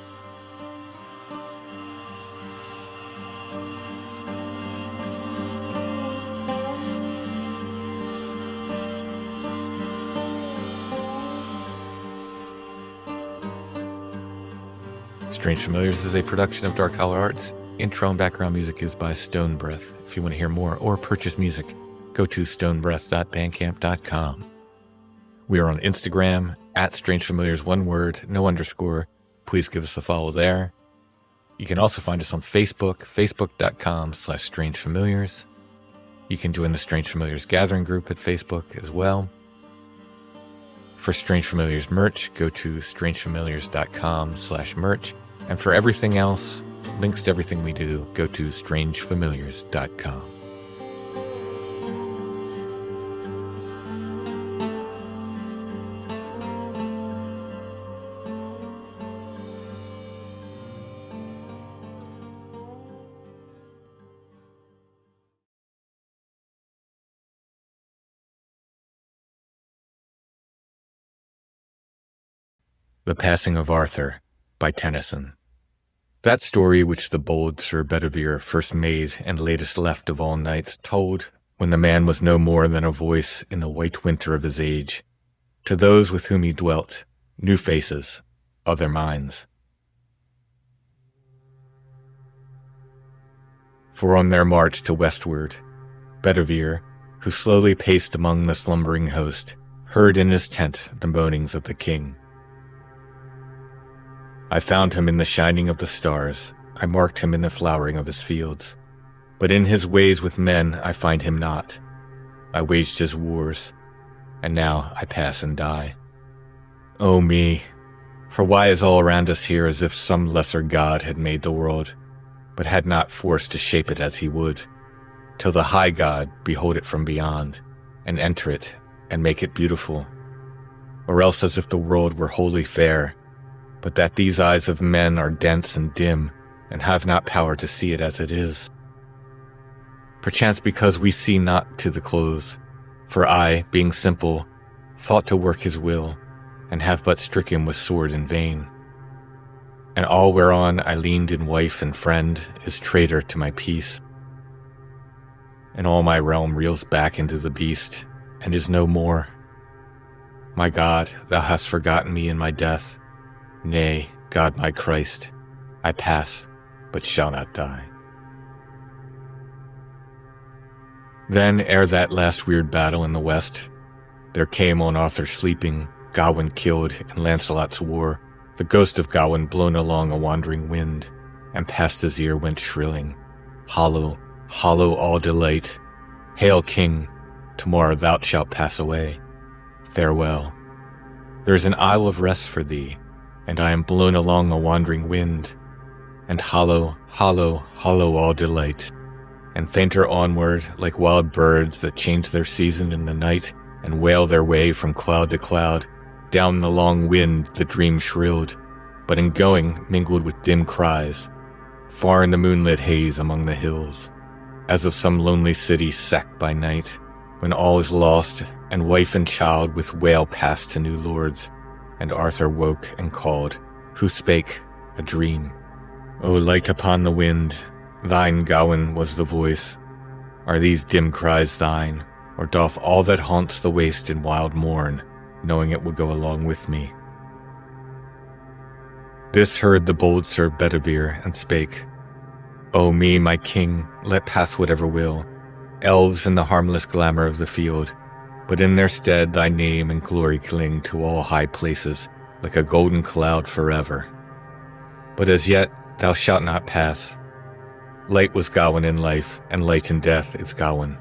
Strange Familiars is a production of Dark Holler Arts. Intro and background music is by Stone Breath. If you want to hear more or purchase music, go to stonebreath.bandcamp.com. We are on Instagram at Strange Familiars, one word, no underscore. Please give us a follow there. You can also find us on Facebook, facebook.com/strangefamiliars. You can join the Strange Familiars Gathering group at Facebook as well. For Strange Familiars merch, go to strangefamiliars.com/merch. And for everything else, links to everything we do, go to strangefamiliars.com. The Passing of Arthur by Tennyson. That story which the bold Sir Bedivere first made and latest left of all knights told, when the man was no more than a voice in the white winter of his age, to those with whom he dwelt, new faces, other minds. For on their march to westward, Bedivere, who slowly paced among the slumbering host, heard in his tent the moanings of the king. I found him in the shining of the stars, I marked him in the flowering of his fields, but in his ways with men I find him not. I waged his wars, and now I pass and die. Oh me, for why is all around us here as if some lesser god had made the world? but had not force to shape it as he would, till the high God behold it from beyond, and enter it, and make it beautiful. Or else as if the world were wholly fair, but that these eyes of men are dense and dim, and have not power to see it as it is. Perchance because we see not to the close, for I, being simple, thought to work his will, and have but strick him with sword in vain. And all whereon I leaned in wife and friend is traitor to my peace. And all my realm reels back into the beast, and is no more. My God, thou hast forgotten me in my death. Nay, God my Christ, I pass, but shall not die. Then, ere that last weird battle in the west, there came on Arthur sleeping, Gawain killed in Lancelot's war, the ghost of Gawain blown along a wandering wind, and past his ear went shrilling, hollow, hollow all delight. Hail, King, tomorrow thou shalt pass away. Farewell. There is an isle of rest for thee, and I am blown along a wandering wind, and hollow, hollow, hollow all delight. And fainter onward, like wild birds that change their season in the night and wail their way from cloud to cloud, down the long wind the dream shrilled, but in going mingled with dim cries, far in the moonlit haze among the hills, as of some lonely city sacked by night, when all is lost, and wife and child with wail passed to new lords. And Arthur woke and called, who spake, a dream. O light upon the wind, thine, Gawain, was the voice. Are these dim cries thine, or doth all that haunts the waste in wild mourn, knowing it will go along with me? This heard the bold Sir Bedivere, and spake, O me, my king, let pass whatever will, elves and the harmless glamour of the field, but in their stead thy name and glory cling to all high places, like a golden cloud forever. But as yet thou shalt not pass. Light was Gawain in life, and light in death is Gawain.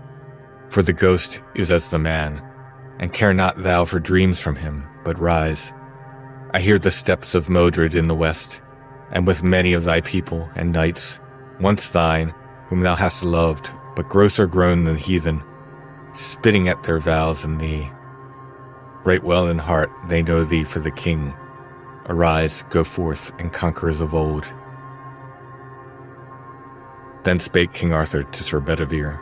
For the ghost is as the man, and care not thou for dreams from him, but rise. I hear the steps of Modred in the west, and with many of thy people and knights, once thine, whom thou hast loved, but grosser grown than heathen, spitting at their vows in thee. Right well in heart they know thee for the king. Arise, go forth, and conquer as of old. Then spake King Arthur to Sir Bedivere,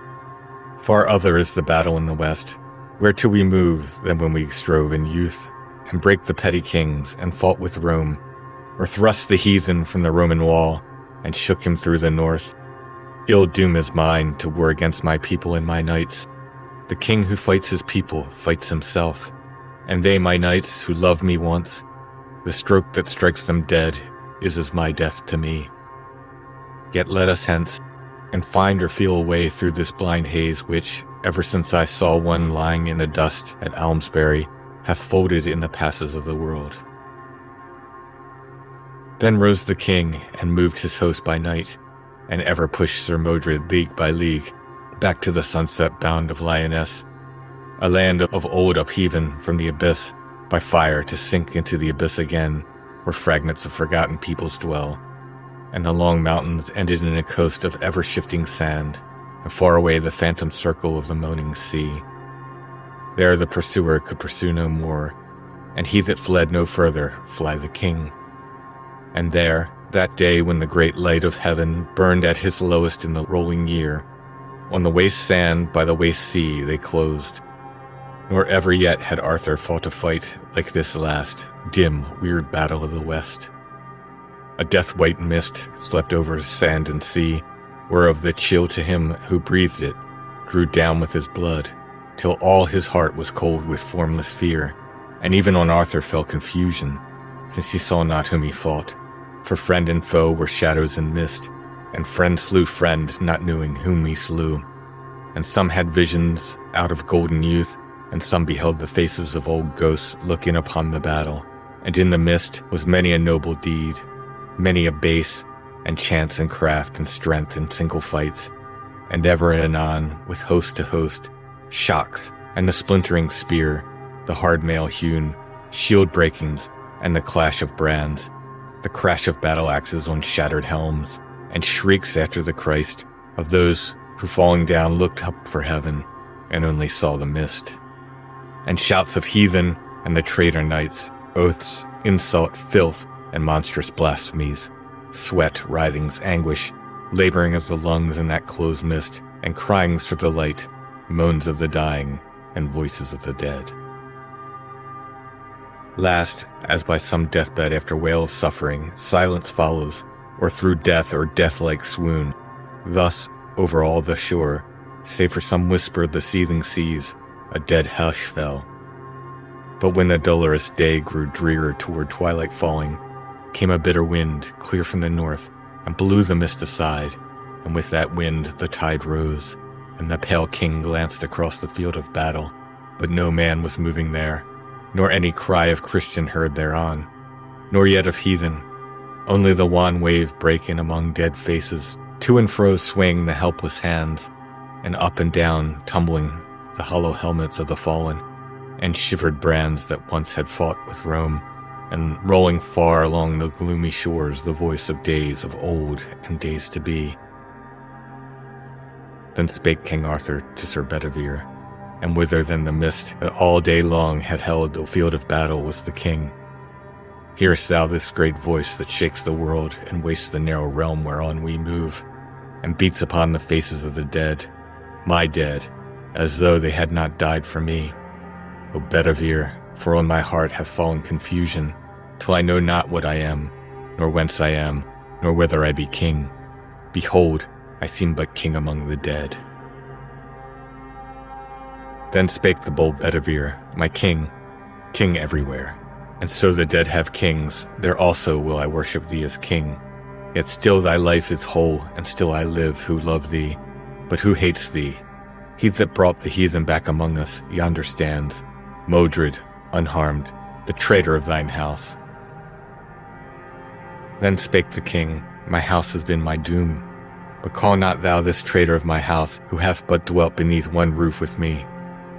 Far other is the battle in the west, whereto we move than when we strove in youth, and brake the petty kings, and fought with Rome, or thrust the heathen from the Roman wall, and shook him through the north. Ill doom is mine to war against my people and my knights. The king who fights his people fights himself, and they, my knights, who loved me once, the stroke that strikes them dead is as my death to me. Yet let us hence, and find or feel a way through this blind haze which, ever since I saw one lying in the dust at Almesbury, hath folded in the passes of the world. Then rose the king, and moved his host by night, and ever pushed Sir Modred league by league, back to the sunset bound of Lyonesse, a land of old upheaven from the abyss by fire to sink into the abyss again, where fragments of forgotten peoples dwell, and the long mountains ended in a coast of ever-shifting sand, and far away the phantom circle of the moaning sea. There the pursuer could pursue no more, and he that fled no further fly the king. And there, that day when the great light of heaven burned at his lowest in the rolling year, on the waste sand by the waste sea they closed. Nor ever yet had Arthur fought a fight like this last, dim, weird battle of the west. A death-white mist slept over sand and sea, whereof the chill to him who breathed it drew down with his blood, till all his heart was cold with formless fear, and even on Arthur fell confusion, since he saw not whom he fought, for friend and foe were shadows and mist, and friend slew friend, not knowing whom he slew. And some had visions out of golden youth, and some beheld the faces of old ghosts looking upon the battle, and in the mist was many a noble deed, many a base, and chance and craft and strength in single fights, and ever and anon, with host to host, shocks, and the splintering spear, the hard mail hewn, shield breakings, and the clash of brands, the crash of battle axes on shattered helms, and shrieks after the Christ of those who falling down looked up for heaven and only saw the mist. And shouts of heathen and the traitor knights, oaths, insult, filth, and monstrous blasphemies, sweat, writhings, anguish, laboring of the lungs in that closed mist, and cryings for the light, moans of the dying, and voices of the dead. Last, as by some deathbed after wail of suffering, silence follows, or through death or death-like swoon. Thus, over all the shore, save for some whisper of the seething seas, a dead hush fell. But when the dolorous day grew drear toward twilight falling, came a bitter wind, clear from the north, and blew the mist aside, and with that wind the tide rose, and the pale king glanced across the field of battle, but no man was moving there, nor any cry of Christian heard thereon, nor yet of heathen, only the wan wave breaking among dead faces, to and fro swaying the helpless hands, and up and down tumbling the hollow helmets of the fallen, and shivered brands that once had fought with Rome, and rolling far along the gloomy shores the voice of days of old and days to be. Then spake King Arthur to Sir Bedivere, and whither than the mist that all day long had held the field of battle was the king. Hearest thou this great voice that shakes the world and wastes the narrow realm whereon we move, and beats upon the faces of the dead, my dead, as though they had not died for me? O Bedivere, for on my heart hath fallen confusion, till I know not what I am, nor whence I am, nor whether I be king. Behold, I seem but king among the dead. Then spake the bold Bedivere, my king, king everywhere. And so the dead have kings, there also will I worship thee as king. Yet still thy life is whole, and still I live who love thee. But who hates thee? He that brought the heathen back among us yonder stands, Modred, unharmed, the traitor of thine house. Then spake the king, my house has been my doom. But call not thou this traitor of my house, who hath but dwelt beneath one roof with me.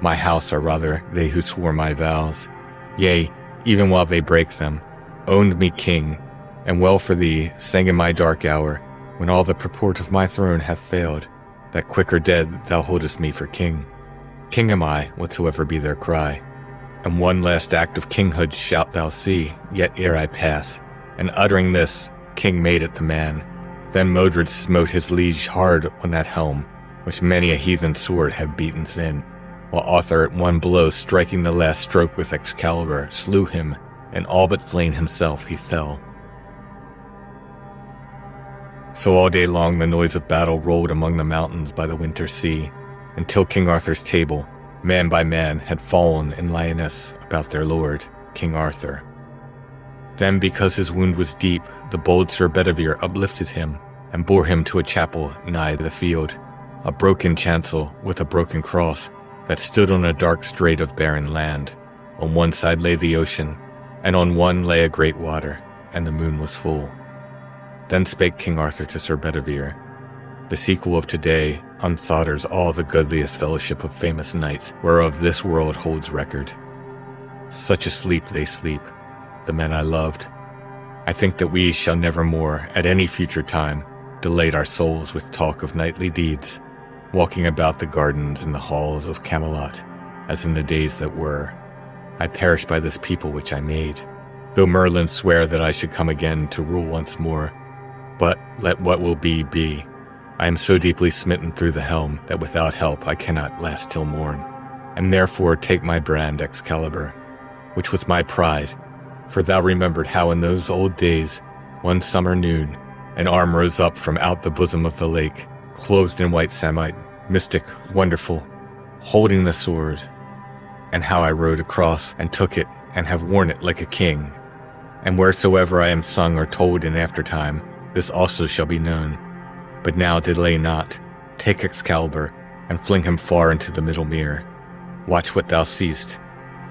My house are rather they who swore my vows, yea, even while they break them, owned me king, and well for thee sang in my dark hour, when all the purport of my throne hath failed, that quick or dead thou holdest me for king. King am I, whatsoever be their cry, and one last act of kinghood shalt thou see, yet ere I pass. And uttering this, king made at the man. Then Modred smote his liege hard on that helm, which many a heathen sword had beaten thin, while Arthur at one blow striking the last stroke with Excalibur slew him, and all but slain himself he fell. So all day long the noise of battle rolled among the mountains by the winter sea, until King Arthur's table, man by man, had fallen in lioness about their lord, King Arthur. Then, because his wound was deep, the bold Sir Bedivere uplifted him, and bore him to a chapel nigh the field, a broken chancel with a broken cross, that stood on a dark strait of barren land. On one side lay the ocean, and on one lay a great water, and the moon was full. Then spake King Arthur to Sir Bedivere, the sequel of today unsolders all the goodliest fellowship of famous knights, whereof this world holds record. Such a sleep they sleep, the men I loved. I think that we shall never more, at any future time, delate our souls with talk of knightly deeds, walking about the gardens and the halls of Camelot, as in the days that were. I perish by this people which I made, though Merlin swear that I should come again to rule once more. But let what will be, be. I am so deeply smitten through the helm that without help I cannot last till morn. And therefore take my brand Excalibur, which was my pride, for thou remembered how in those old days, one summer noon, an arm rose up from out the bosom of the lake, clothed in white samite, mystic, wonderful, holding the sword, and how I rode across and took it, and have worn it like a king. And wheresoever I am sung or told in aftertime, this also shall be known. But now delay not, take Excalibur, and fling him far into the middle mere. Watch what thou seest,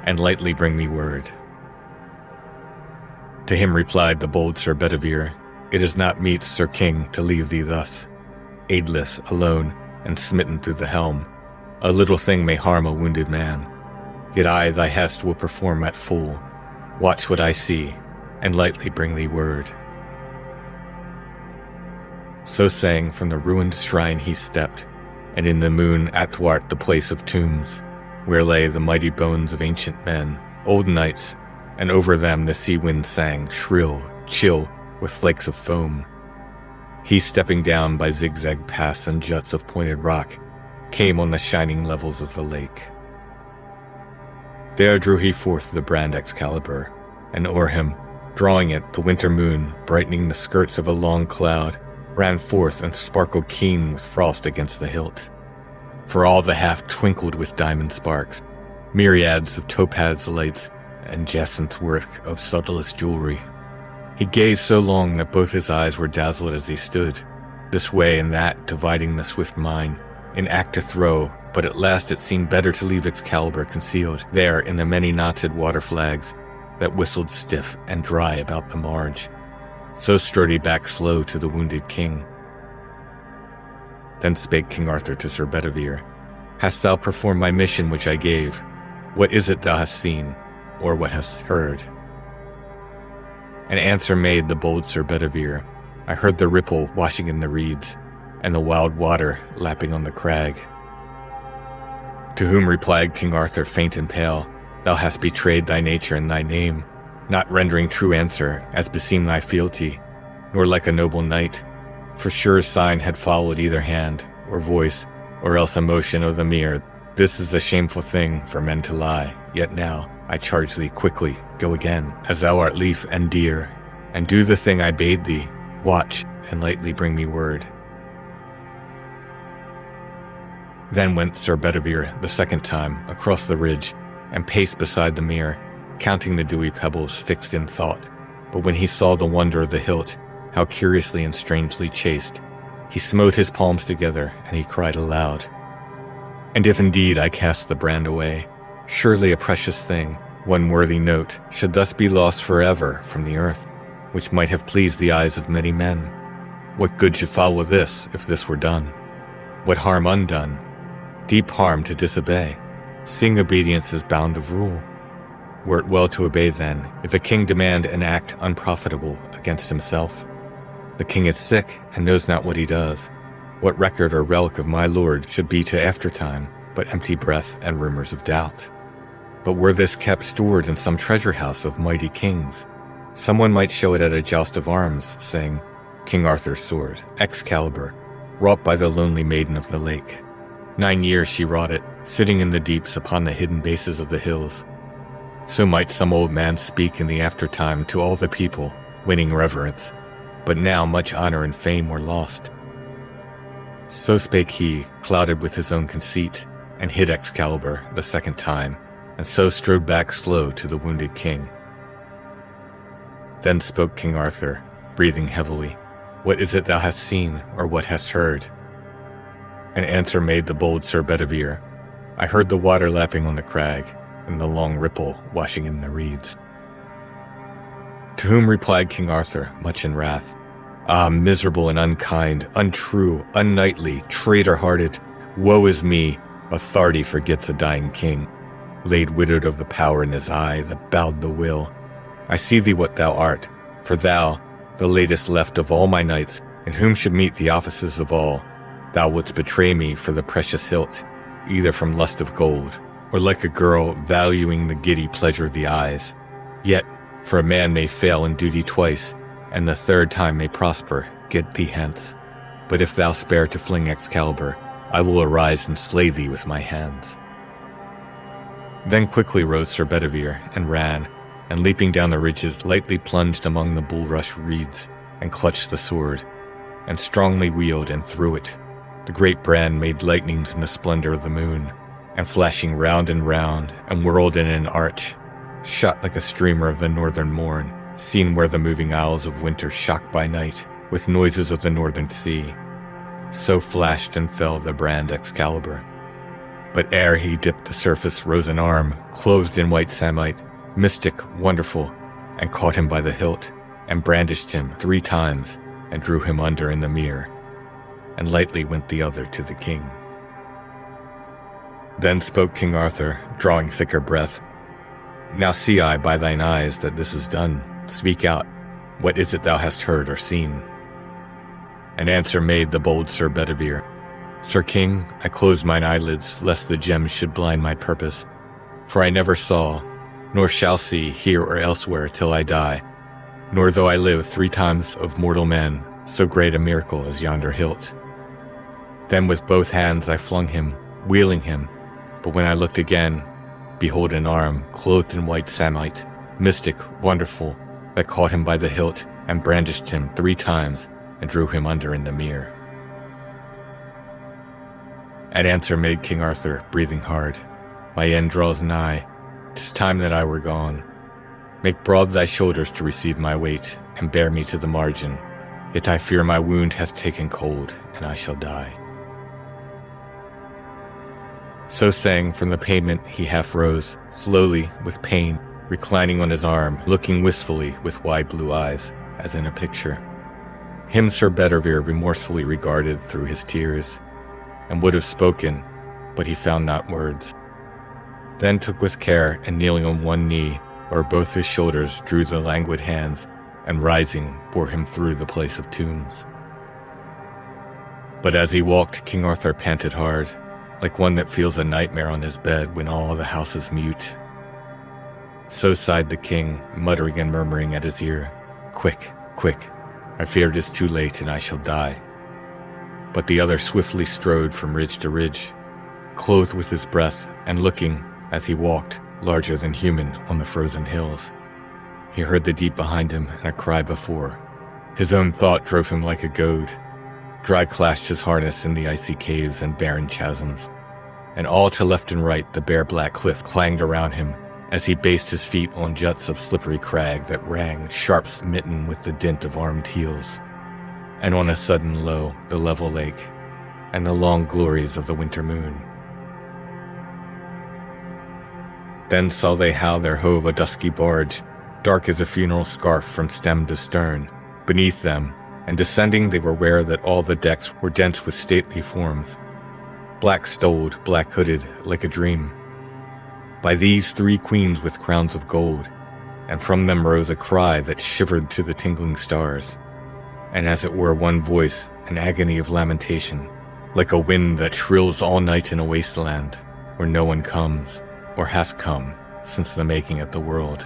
and lightly bring me word. To him replied the bold Sir Bedivere, it is not meet, Sir King, to leave thee thus, aidless, alone, and smitten through the helm. A little thing may harm a wounded man. Yet I thy hest will perform at full. Watch what I see, and lightly bring thee word. So saying, from the ruined shrine he stepped, and in the moon athwart the place of tombs, where lay the mighty bones of ancient men, old knights, and over them the sea wind sang, shrill, chill, with flakes of foam. He, stepping down by zigzag paths and juts of pointed rock, came on the shining levels of the lake. There drew he forth the brand Excalibur, and o'er him, drawing it, the winter moon, brightening the skirts of a long cloud, ran forth and sparkled keen with frost against the hilt. For all the haft twinkled with diamond sparks, myriads of topaz lights, and jacinth work of subtlest jewelry. He gazed so long that both his eyes were dazzled as he stood, this way and that dividing the swift mind, in act to throw, but at last it seemed better to leave Excalibur concealed there in the many knotted water flags that whistled stiff and dry about the marge. So strode he back slow to the wounded king. Then spake King Arthur to Sir Bedivere, "Hast thou performed my mission which I gave? What is it thou hast seen, or what hast heard?" An answer made the bold Sir Bedivere, "I heard the ripple washing in the reeds, and the wild water lapping on the crag." To whom replied King Arthur faint and pale, "Thou hast betrayed thy nature and thy name, not rendering true answer, as beseemed thy fealty, nor like a noble knight. For sure sign had followed either hand, or voice, or else a motion of the mirror. This is a shameful thing for men to lie, yet now, I charge thee quickly, go again, as thou art lief and dear, and do the thing I bade thee, watch, and lightly bring me word." Then went Sir Bedivere the second time across the ridge, and paced beside the mere, counting the dewy pebbles fixed in thought. But when he saw the wonder of the hilt, how curiously and strangely chased, he smote his palms together, and he cried aloud, "And if indeed I cast the brand away, surely a precious thing, one worthy note, should thus be lost forever from the earth, which might have pleased the eyes of many men. What good should follow this, if this were done? What harm undone? Deep harm to disobey, seeing obedience is bound of rule. Were it well to obey then, if a king demand an act unprofitable against himself? The king is sick, and knows not what he does. What record or relic of my lord should be to aftertime, but empty breath and rumors of doubt? But were this kept stored in some treasure house of mighty kings, someone might show it at a joust of arms, saying, 'King Arthur's sword, Excalibur, wrought by the lonely maiden of the lake. 9 years she wrought it, sitting in the deeps upon the hidden bases of the hills.' So might some old man speak in the aftertime to all the people, winning reverence. But now much honor and fame were lost." So spake he, clouded with his own conceit, and hid Excalibur the second time, and so strode back slow to the wounded king. Then spoke King Arthur, breathing heavily, "What is it thou hast seen, or what hast heard?" An answer made the bold Sir Bedivere, "I heard the water lapping on the crag, and the long ripple washing in the reeds." To whom replied King Arthur, much in wrath, "Ah, miserable and unkind, untrue, unknightly, traitor-hearted, woe is me! Authority forgets a dying king, laid widowed of the power in his eye that bowed the will. I see thee what thou art, for thou, the latest left of all my knights, in whom should meet the offices of all, thou wouldst betray me for the precious hilt, either from lust of gold, or like a girl valuing the giddy pleasure of the eyes. Yet, for a man may fail in duty twice, and the third time may prosper, get thee hence. But if thou spare to fling Excalibur, I will arise and slay thee with my hands." Then quickly rose Sir Bedivere, and ran, and leaping down the ridges, lightly plunged among the bulrush reeds, and clutched the sword, and strongly wheeled and threw it. The great brand made lightnings in the splendor of the moon, and flashing round and whirled in an arch, shot like a streamer of the northern morn, seen where the moving isles of winter shock by night, with noises of the northern sea. So flashed and fell the brand Excalibur. But ere he dipped the surface rose an arm, clothed in white samite, mystic, wonderful, and caught him by the hilt, and brandished him 3 times, and drew him under in the mere. And lightly went the other to the king. Then spoke King Arthur, drawing thicker breath, "Now see I by thine eyes that this is done. Speak out, what is it thou hast heard or seen?" And answer made the bold Sir Bedivere: "Sir King, I close mine eyelids, lest the gems should blind my purpose. For I never saw, nor shall see, here or elsewhere, till I die, nor though I live 3 times of mortal men, so great a miracle as yonder hilt." Then with both hands I flung him, wheeling him, but when I looked again, behold an arm, clothed in white samite, mystic, wonderful, that caught him by the hilt, and brandished him 3 times, and drew him under in the mere. And answer made King Arthur, breathing hard: "My end draws nigh, 'tis time that I were gone. Make broad thy shoulders to receive my weight, and bear me to the margin, yet I fear my wound hath taken cold, and I shall die." So saying, from the pavement he half rose, slowly, with pain, reclining on his arm, looking wistfully with wide blue eyes, as in a picture. Him Sir Bedivere remorsefully regarded through his tears, and would have spoken, but he found not words. Then took with care, and kneeling on one knee, o'er both his shoulders drew the languid hands, and rising, bore him through the place of tombs. But as he walked, King Arthur panted hard, like one that feels a nightmare on his bed when all the house is mute. So sighed the king, muttering and murmuring at his ear, "Quick, quick, I fear it is too late and I shall die." But the other swiftly strode from ridge to ridge, clothed with his breath, and looking, as he walked, larger than human on the frozen hills. He heard the deep behind him and a cry before. His own thought drove him like a goad. Dry clashed his harness in the icy caves and barren chasms, and all to left and right the bare black cliff clanged around him as he based his feet on juts of slippery crag that rang sharp smitten with the dint of armed heels. And on a sudden lo, the level lake, and the long glories of the winter moon. Then saw they how there hove a dusky barge, dark as a funeral scarf from stem to stern, beneath them, and descending they were aware that all the decks were dense with stately forms, black-stoled, black-hooded, like a dream. By these 3 queens with crowns of gold, and from them rose a cry that shivered to the tingling stars, and as it were one voice, an agony of lamentation, like a wind that shrills all night in a wasteland, where no one comes, or has come, since the making of the world.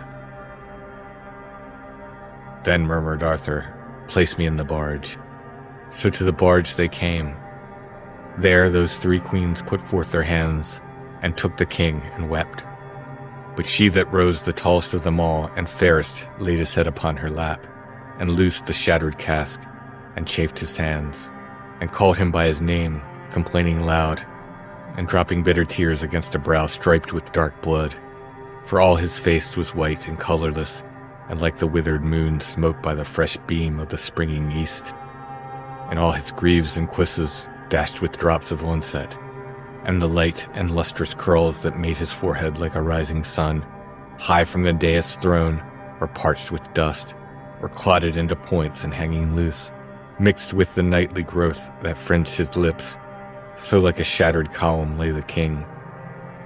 Then murmured Arthur, "Place me in the barge." So to the barge they came. There those 3 queens put forth their hands, and took the king, and wept. But she that rose the tallest of them all, and fairest, laid his head upon her lap, and loosed the shattered casque, and chafed his hands, and called him by his name, complaining loud, and dropping bitter tears against a brow striped with dark blood. For all his face was white and colorless, and like the withered moon smote by the fresh beam of the springing east, and all his greaves and cuisses dashed with drops of onset, and the light and lustrous curls that made his forehead like a rising sun, high from the dais throne, or parched with dust, or clotted into points and hanging loose, mixed with the nightly growth that fringed his lips. So like a shattered column lay the king,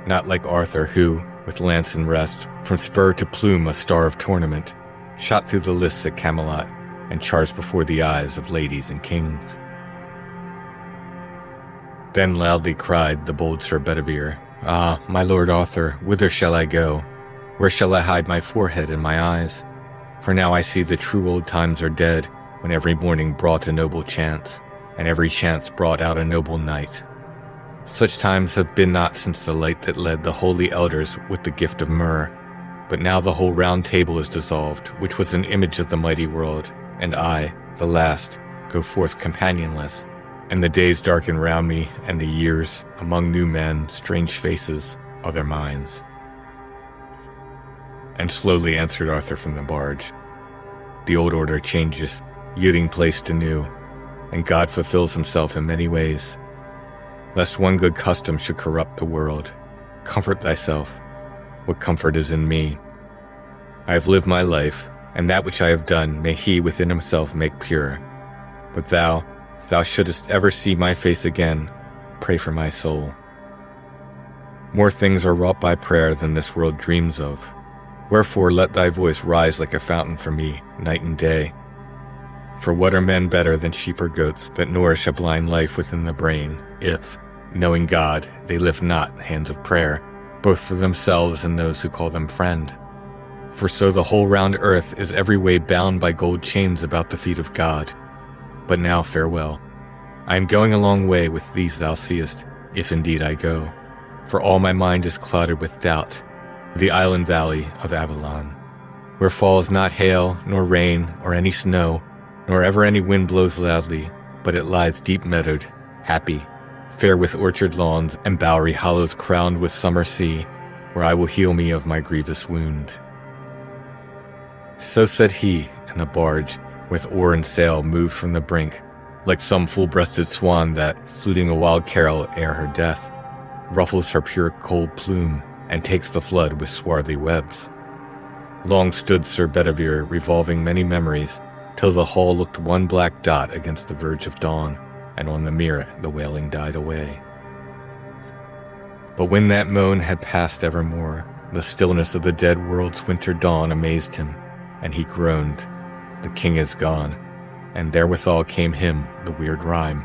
not like Arthur who, with lance in rest, from spur to plume a star of tournament, shot through the lists at Camelot, and charged before the eyes of ladies and kings. Then loudly cried the bold Sir Bedivere, "Ah, my lord Arthur, whither shall I go? Where shall I hide my forehead and my eyes? For now I see the true old times are dead, when every morning brought a noble chance, and every chance brought out a noble knight. Such times have been not since the light that led the holy elders with the gift of myrrh. But now the whole round table is dissolved, which was an image of the mighty world, and I, the last, go forth companionless, and the days darken round me, and the years, among new men, strange faces, other minds." And slowly answered Arthur from the barge, "The old order changeth, yielding place to new, and God fulfills himself in many ways. Lest one good custom should corrupt the world, comfort thyself. What comfort is in me? I have lived my life, and that which I have done may he within himself make pure. But thou, if thou shouldest ever see my face again, pray for my soul. More things are wrought by prayer than this world dreams of. Wherefore let thy voice rise like a fountain for me, night and day. For what are men better than sheep or goats that nourish a blind life within the brain, if, knowing God, they lift not hands of prayer, both for themselves and those who call them friend? For so the whole round earth is every way bound by gold chains about the feet of God. But now farewell. I am going a long way with these thou seest, if indeed I go. For all my mind is clouded with doubt, the island valley of Avalon, where falls not hail, nor rain, or any snow, nor ever any wind blows loudly, but it lies deep meadowed, happy, fair with orchard lawns and bowery hollows crowned with summer sea, where I will heal me of my grievous wound. So said he, and the barge, with oar and sail, moved from the brink, like some full-breasted swan that, fluting a wild carol ere her death, ruffles her pure cold plume, and takes the flood with swarthy webs. Long stood Sir Bedivere revolving many memories, till the hull looked one black dot against the verge of dawn, and on the mirror the wailing died away. But when that moan had passed evermore, the stillness of the dead world's winter dawn amazed him, and he groaned, "The king is gone," and therewithal came him the weird rhyme,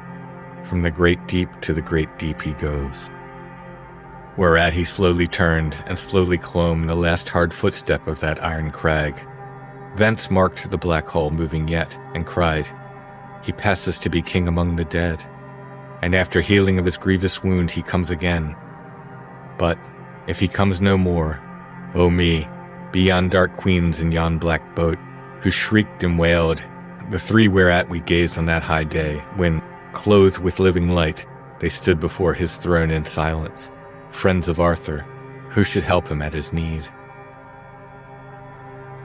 "From the great deep to the great deep he goes." Whereat he slowly turned, and slowly clomb the last hard footstep of that iron crag. Thence marked the black hull moving yet, and cried, "He passes to be king among the dead, and after healing of his grievous wound he comes again. But, if he comes no more, O me, be yon dark queens in yon black boat, who shrieked and wailed, the three whereat we gazed on that high day, when, clothed with living light, they stood before his throne in silence, friends of Arthur, who should help him at his need."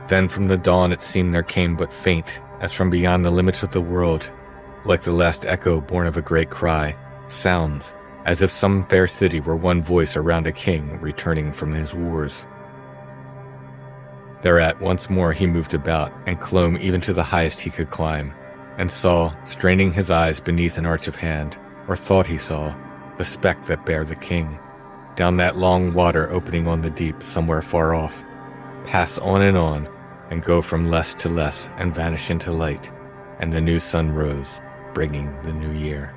Then from the dawn it seemed there came but faint, as from beyond the limits of the world, like the last echo born of a great cry, sounds, as if some fair city were one voice around a king returning from his wars. Thereat once more he moved about, and clomb even to the highest he could climb, and saw, straining his eyes beneath an arch of hand, or thought he saw, the speck that bare the king, down that long water opening on the deep somewhere far off, pass on, and go from less to less, and vanish into light, and the new sun rose, bringing the new year.